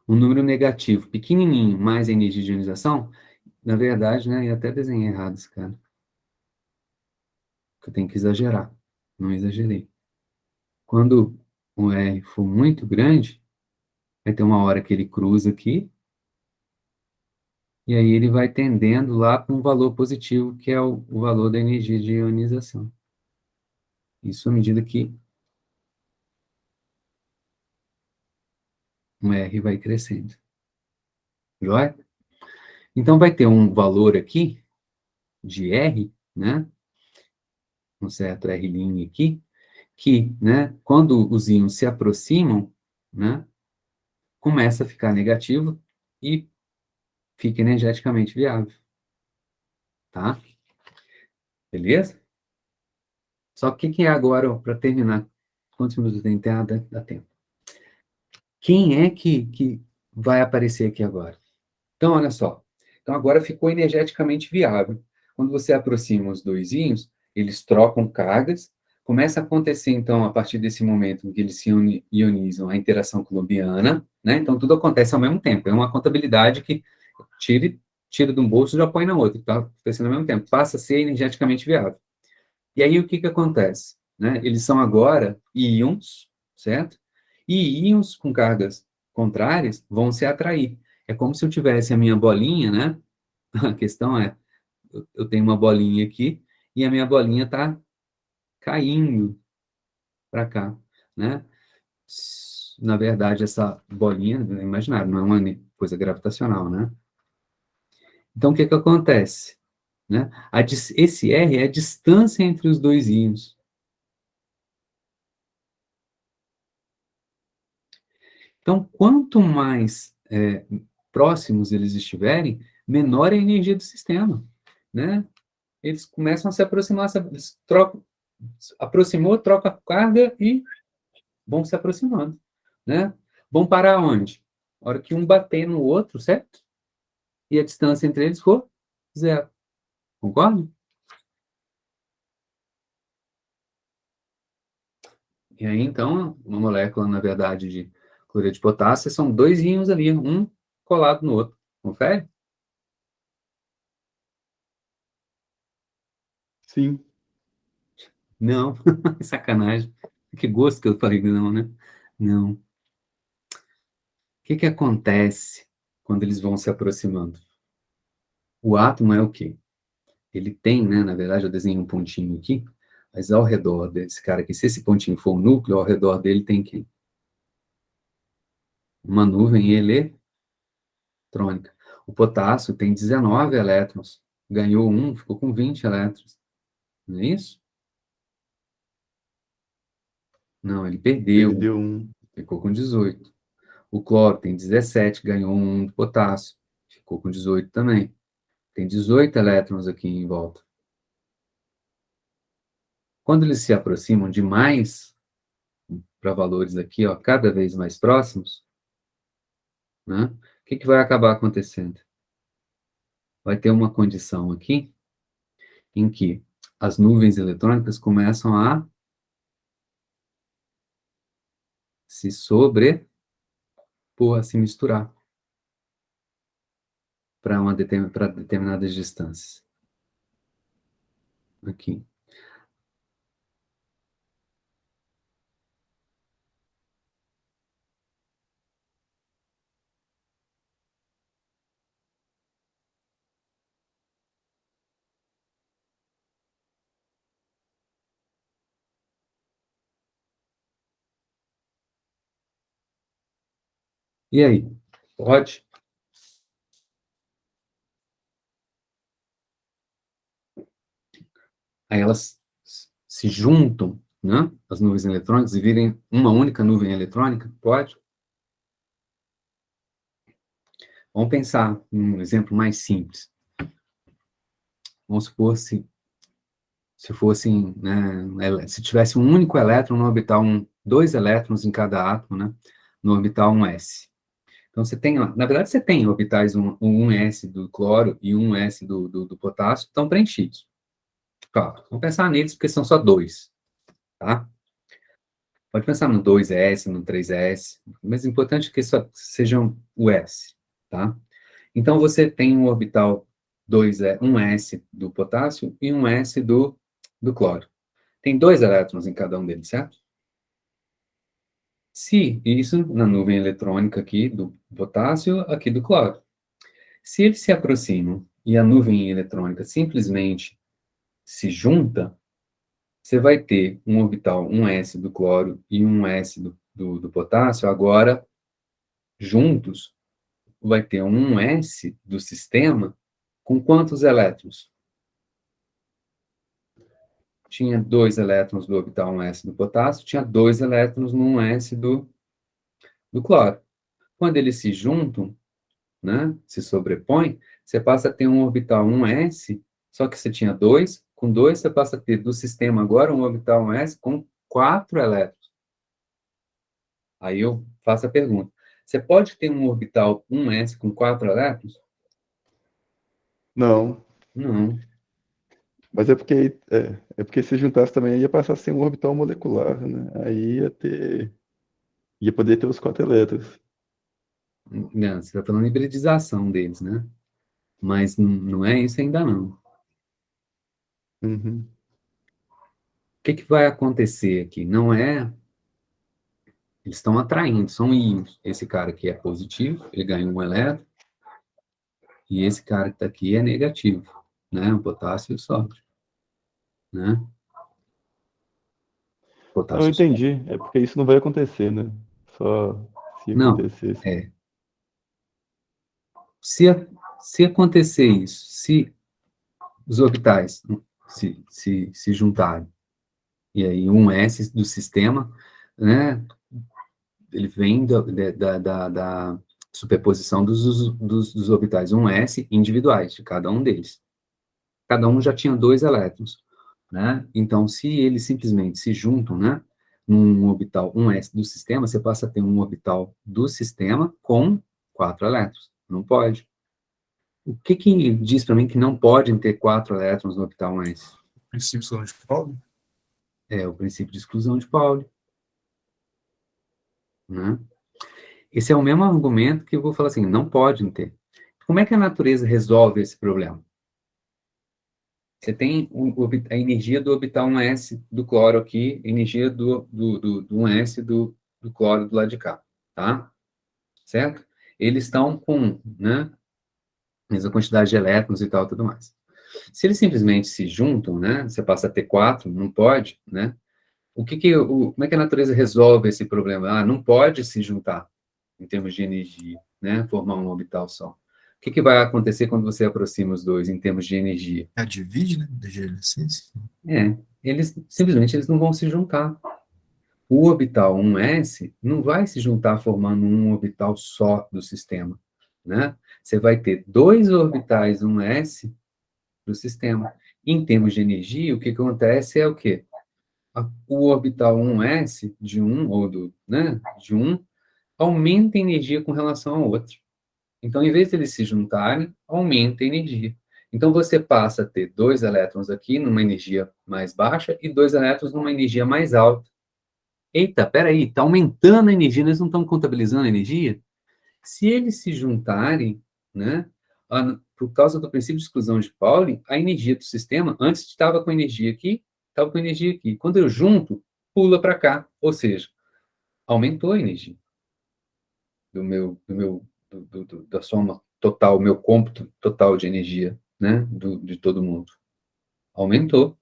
Um número negativo, pequenininho, mais a energia de ionização, na verdade, né, eu até desenhei errado esse cara. Que eu tenho que exagerar. Não exagerei. Quando o R for muito grande, vai ter uma hora que ele cruza aqui, E aí ele vai tendendo lá para um valor positivo, que é o valor da energia de ionização. Isso à medida que o R vai crescendo. Joia? Então vai ter um valor aqui de R, né? Um certo R' aqui, que, né, quando os íons se aproximam, né, começa a ficar negativo e fica energeticamente viável. Tá? Beleza? Só que o que é agora, para terminar? Quantos minutos tem? Dá tempo. Quem é que vai aparecer aqui agora? Então, olha só. Então, agora ficou energeticamente viável. Quando você aproxima os dois íons, eles trocam cargas. Começa a acontecer, então, a partir desse momento em que eles se ionizam, a interação coulombiana, né? Então, tudo acontece ao mesmo tempo. É uma contabilidade que tira de um bolso e já põe na outra. Está acontecendo ao mesmo tempo. Passa a ser energeticamente viável. E aí, o que acontece? Né? Eles são agora íons, certo? E íons com cargas contrárias vão se atrair. É como se eu tivesse a minha bolinha, né? A questão é, eu tenho uma bolinha aqui e a minha bolinha está caindo para cá, né? Na verdade, essa bolinha, imaginário, não é uma coisa gravitacional, né? Então, o que acontece? Né? Esse R é a distância entre os dois íons. Então, quanto mais próximos eles estiverem, menor é a energia do sistema, né? Eles começam a se aproximar, eles trocam, aproximou, troca a carga e vão se aproximando, né? Vão parar onde? A hora que um bater no outro, certo? E a distância entre eles for zero. Concorda? E aí, então, uma molécula, na verdade, de cloreto de potássio, são dois íons ali, um colado no outro. Confere? Sim. Não, sacanagem. Que gosto que eu falei não, né? Não. O que acontece quando eles vão se aproximando? O átomo é o quê? Ele tem, né, na verdade, eu desenhei um pontinho aqui, mas ao redor desse cara aqui, se esse pontinho for o núcleo, ao redor dele tem que uma nuvem eletrônica. O potássio tem 19 elétrons, ganhou um, ficou com 20 elétrons. Não é isso? Não, ele perdeu, Perdeu um. ficou com 18. O cloro tem 17, ganhou um do potássio, ficou com 18 também. Tem 18 elétrons aqui em volta. Quando eles se aproximam demais para valores aqui, ó, cada vez mais próximos, né, o que vai acabar acontecendo? Vai ter uma condição aqui em que as nuvens eletrônicas começam a se sobrepor, a se misturar para determinadas distâncias. Aqui. E aí? Pode? Aí elas se juntam, né? As nuvens eletrônicas e virem uma única nuvem eletrônica? Pode? Vamos pensar num exemplo mais simples. Vamos supor se fossem, né, se tivesse um único elétron no orbital, dois elétrons em cada átomo, né, no orbital 1s. Então, você tem, na verdade, você tem orbitais 1s do cloro e 1s do potássio, estão preenchidos. Claro, vamos pensar neles, porque são só dois, tá? Pode pensar no 2s, no 3s, mas é importante que só sejam o s, tá? Então, você tem um orbital 1s do potássio e 1s do cloro. Tem dois elétrons em cada um deles, certo? Se isso na nuvem eletrônica aqui do potássio, aqui do cloro. Se eles se aproximam e a nuvem eletrônica simplesmente se junta, você vai ter um orbital 1s do cloro e um s do potássio, agora, juntos, vai ter um s do sistema com quantos elétrons? Tinha 2 elétrons do orbital 1s do potássio, tinha 2 elétrons no 1s do cloro. Quando eles se juntam, né, se sobrepõem, você passa a ter um orbital 1s, só que você tinha 2, com 2 você passa a ter do sistema agora um orbital 1s com 4 elétrons. Aí eu faço a pergunta, você pode ter um orbital 1s com 4 elétrons? Não, Não. mas é porque se juntasse também ia passar a ser um orbital molecular, né? Aí ia poder ter os 4 elétrons. Não, você está falando de hibridização deles, né? Mas não é isso ainda não. O Uhum. que vai acontecer aqui? Não é... Eles estão atraindo, são íons. Esse cara aqui é positivo, ele ganha um elétron, e esse cara que está aqui é negativo, né? O potássio e o sódio, né? Não, eu Potássio e sódio. entendi. É porque isso não vai acontecer, né? Só se Não, acontecesse. é. Se, se acontecer isso, se os orbitais se juntarem, e aí um S do sistema, né? Ele vem da superposição dos orbitais 1s individuais, de cada um deles. Cada um já tinha 2 elétrons, né? Então, se eles simplesmente se juntam, né, num orbital 1s do sistema, você passa a ter um orbital do sistema com 4 elétrons. Não pode. O que diz para mim que não podem ter 4 elétrons no orbital 1s? Princípio solar de Paulo? É o princípio de exclusão de Pauli, né? Esse é o mesmo argumento que eu vou falar assim, não podem ter. Como é que a natureza resolve esse problema? Você tem a energia do orbital 1s do cloro aqui, energia do 1s do cloro do lado de cá, tá? Certo? Eles estão com, né, mesma quantidade de elétrons e tal, tudo mais. Se eles simplesmente se juntam, né, você passa a ter 4, não pode, né? Como é que a natureza resolve esse problema? Ah, não pode se juntar em termos de energia, né, formar um orbital só. O que vai acontecer quando você aproxima os dois em termos de energia? É, divide, né? DGLC. Eles simplesmente eles não vão se juntar. O orbital 1s não vai se juntar formando um orbital só do sistema, né? Você vai ter 2 orbitais 1s do sistema. Em termos de energia, o que acontece é o quê? O orbital 1s de um ou de um aumenta a energia com relação ao outro. Então, em vez de eles se juntarem, aumenta a energia. Então, você passa a ter 2 elétrons aqui numa energia mais baixa e 2 elétrons numa energia mais alta. Eita, peraí, está aumentando a energia, eles não estão contabilizando a energia? Se eles se juntarem, né, por causa do princípio de exclusão de Pauli, a energia do sistema, antes estava com energia aqui, estava com energia aqui. Quando eu junto, pula para cá, ou seja, aumentou a energia da soma total, meu cômputo total de energia, né, de todo mundo. Aumentou.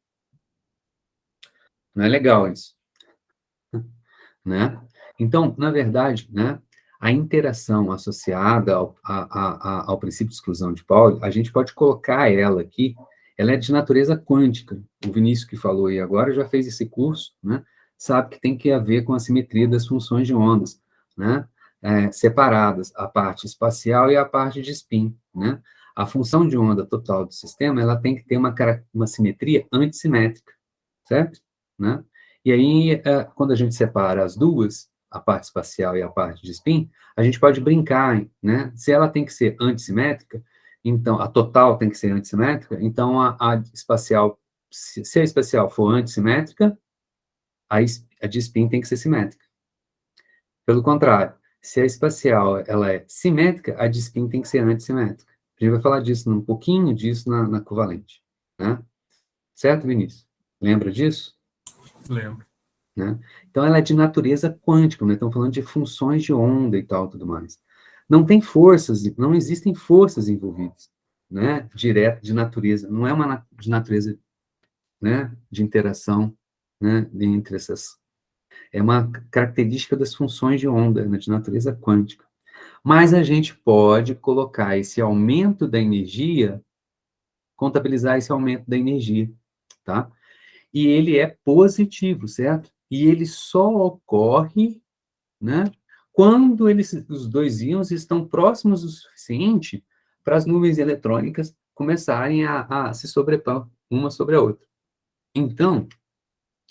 Não é legal isso, né? Então, na verdade, né, a interação associada ao princípio de exclusão de Pauli, a gente pode colocar ela aqui, ela é de natureza quântica. O Vinícius que falou aí agora já fez esse curso, né? Sabe que tem que haver com a simetria das funções de ondas, né? Separadas, a parte espacial e a parte de spin, né? A função de onda total do sistema, ela tem que ter uma simetria antissimétrica, certo? Né? E aí, quando a gente separa as duas, a parte espacial e a parte de spin, a gente pode brincar, né? Se ela tem que ser antissimétrica, então, a total tem que ser antissimétrica, então a espacial, se a espacial for antissimétrica, a de spin tem que ser simétrica. Pelo contrário, se a espacial ela é simétrica, a de spin tem que ser antissimétrica. A gente vai falar disso, um pouquinho disso na covalente, né? Certo, Vinícius? Lembra disso? Lembro. Né? Então, ela é de natureza quântica, né? Estamos falando de funções de onda e tal, tudo mais. Não tem forças, não existem forças envolvidas, né? Direta, de natureza. Não é uma de natureza, né? De interação, né? Entre essas. É uma característica das funções de onda, né? De natureza quântica. Mas a gente pode colocar esse aumento da energia, contabilizar esse aumento da energia, tá? E ele é positivo, certo? E ele só ocorre, né, quando os dois íons estão próximos o suficiente para as nuvens eletrônicas começarem a se sobrepor uma sobre a outra. Então,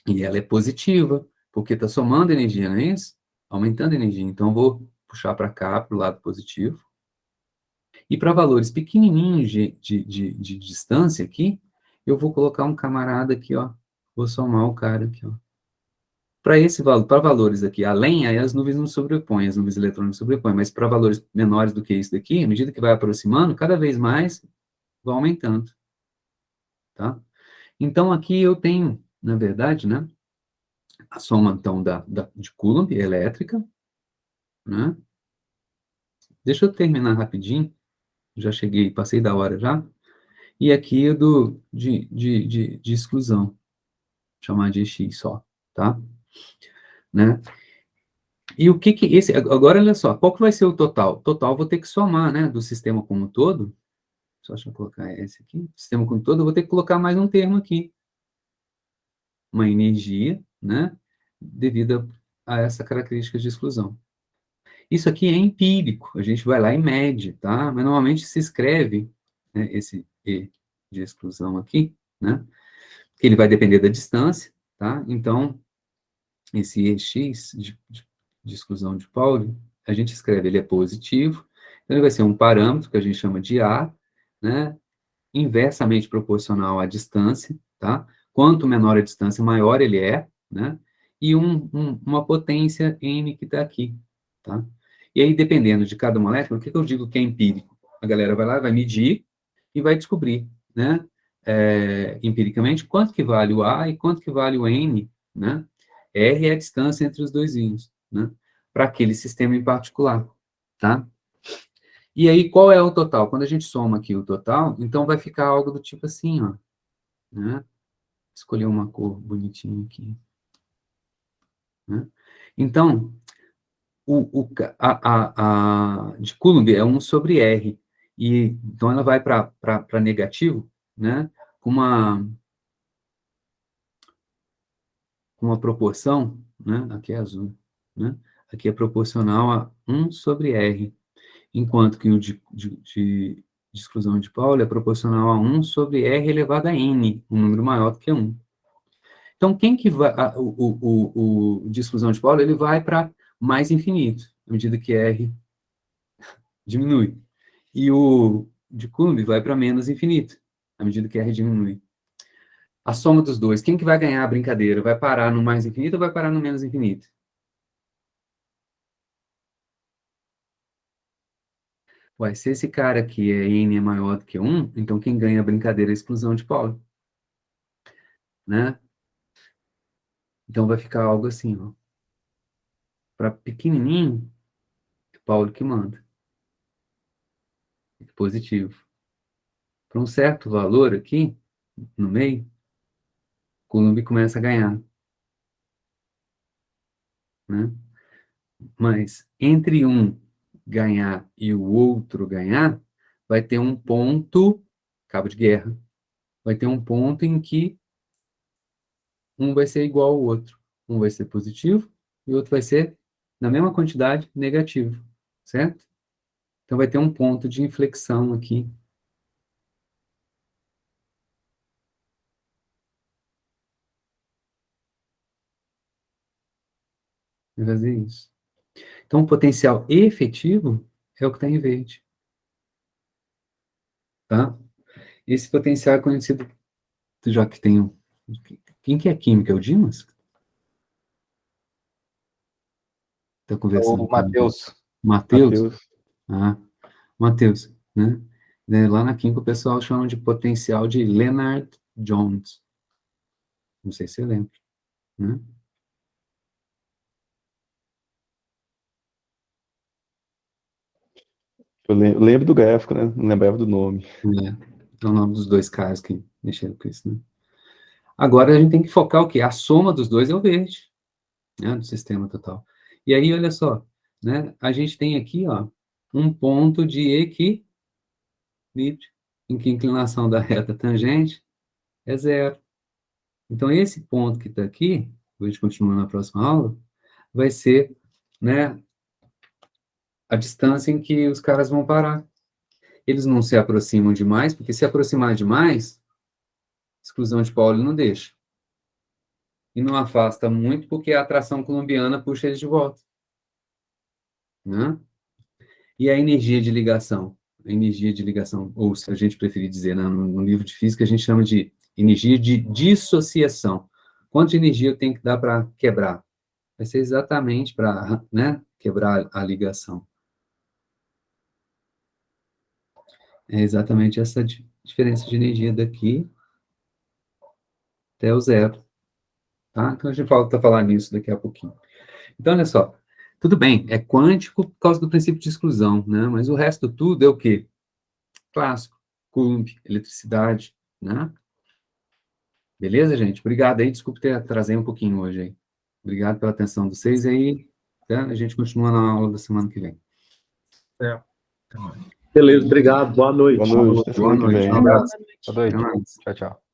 e ela é positiva, porque está somando energia, não é isso? Aumentando energia. Então, vou puxar para cá, para o lado positivo. E para valores pequenininhos de distância aqui, eu vou colocar um camarada aqui, ó. Vou somar o cara aqui, ó. Para esse valor, para valores aqui, além, aí as nuvens não sobrepõem, as nuvens eletrônicas sobrepõem, mas para valores menores do que isso daqui, à medida que vai aproximando, cada vez mais vai aumentando, tá? Então, aqui eu tenho, na verdade, né, a soma, então, de Coulomb elétrica, né? Deixa eu terminar rapidinho, já cheguei, passei da hora já. E aqui é de exclusão, chamar de X só, tá? Né? E o que esse, agora olha só, qual que vai ser o total? Total eu vou ter que somar, né, do sistema como um todo, só deixa eu colocar esse aqui, sistema como um todo, eu vou ter que colocar mais um termo aqui, uma energia, né, devido a essa característica de exclusão. Isso aqui é empírico, a gente vai lá e mede, tá? Mas normalmente se escreve, né, esse E de exclusão aqui, né, que ele vai depender da distância, tá? Então, esse EX de exclusão de Pauli, a gente escreve, ele é positivo, então ele vai ser um parâmetro que a gente chama de A, né? Inversamente proporcional à distância, tá? Quanto menor a distância, maior ele é, né? E uma potência N que está aqui, tá? E aí, dependendo de cada molécula, o que eu digo que é empírico? A galera vai lá, vai medir e vai descobrir, né? Empiricamente, quanto que vale o A e quanto que vale o N, né? R é a distância entre os dois íons, né? Para aquele sistema em particular, tá? E aí, qual é o total? Quando a gente soma aqui o total, então vai ficar algo do tipo assim, ó, né? Escolher uma cor bonitinha aqui, né? Então, de Coulomb é 1 sobre R, e então ela vai para negativo, né? Com uma proporção, né? Aqui é azul, né? Aqui é proporcional a 1 sobre R, enquanto que o de exclusão de Pauli é proporcional a 1 sobre R elevado a N, um número maior do que 1. Então, quem que vai, o de exclusão de Pauli, ele vai para mais infinito, à medida que R diminui. E o de Coulomb vai para menos infinito, à medida que R diminui. A soma dos dois, quem que vai ganhar a brincadeira? Vai parar no mais infinito ou vai parar no menos infinito? Ué, se esse cara aqui é N é maior do que 1, então quem ganha a brincadeira é a exclusão de Pauli, né? Então vai ficar algo assim, ó. Para pequenininho, é Pauli que manda. Positivo. Para um certo valor aqui, no meio, Coulomb começa a ganhar, né? Mas entre um ganhar e o outro ganhar, vai ter um ponto, cabo de guerra, vai ter um ponto em que um vai ser igual ao outro. Um vai ser positivo e o outro vai ser, na mesma quantidade, negativo, certo? Então vai ter um ponto de inflexão aqui. Vai fazer isso. Então, o potencial efetivo é o que está em verde, tá? Esse potencial é conhecido, já que tem um... Quem que é química? É o Dimas? Está conversando O com o Matheus. Matheus? Matheus. Ah, Matheus, né? Lá na química o pessoal chama de potencial de Leonard Jones. Não sei se você lembra, né? Eu lembro do gráfico, né? Não lembrava do nome. É o nome dos dois caras que mexeram com isso, né? Agora a gente tem que focar o quê? A soma dos dois é o verde, né? Do sistema total. E aí, olha só, né? A gente tem aqui, ó, um ponto de equilíbrio, em que a inclinação da reta tangente é zero. Então, esse ponto que está aqui, a gente continua na próxima aula, vai ser, né, a distância em que os caras vão parar. Eles não se aproximam demais, porque se aproximar demais, exclusão de Pauli não deixa. E não afasta muito, porque a atração colombiana puxa eles de volta. Né? E a energia de ligação? A energia de ligação, ou se a gente preferir dizer, né, no livro de física, a gente chama de energia de dissociação. Quanto de energia eu tenho que dar para quebrar? Vai ser exatamente para, né, quebrar a ligação. É exatamente essa diferença de energia daqui até o zero. Tá? Então a gente volta a falar nisso daqui a pouquinho. Então, olha só. Tudo bem, é quântico por causa do princípio de exclusão, né? Mas o resto tudo é o quê? Clássico. Coulomb, eletricidade, né? Beleza, gente? Obrigado aí. Desculpe ter trazido um pouquinho hoje aí. Obrigado pela atenção de vocês aí. Tá? A gente continua na aula da semana que vem. É. Beleza, obrigado. Boa noite. Boa noite, até Boa semana que noite. vem. Um abraço. Boa noite. Até mais. Tchau, tchau.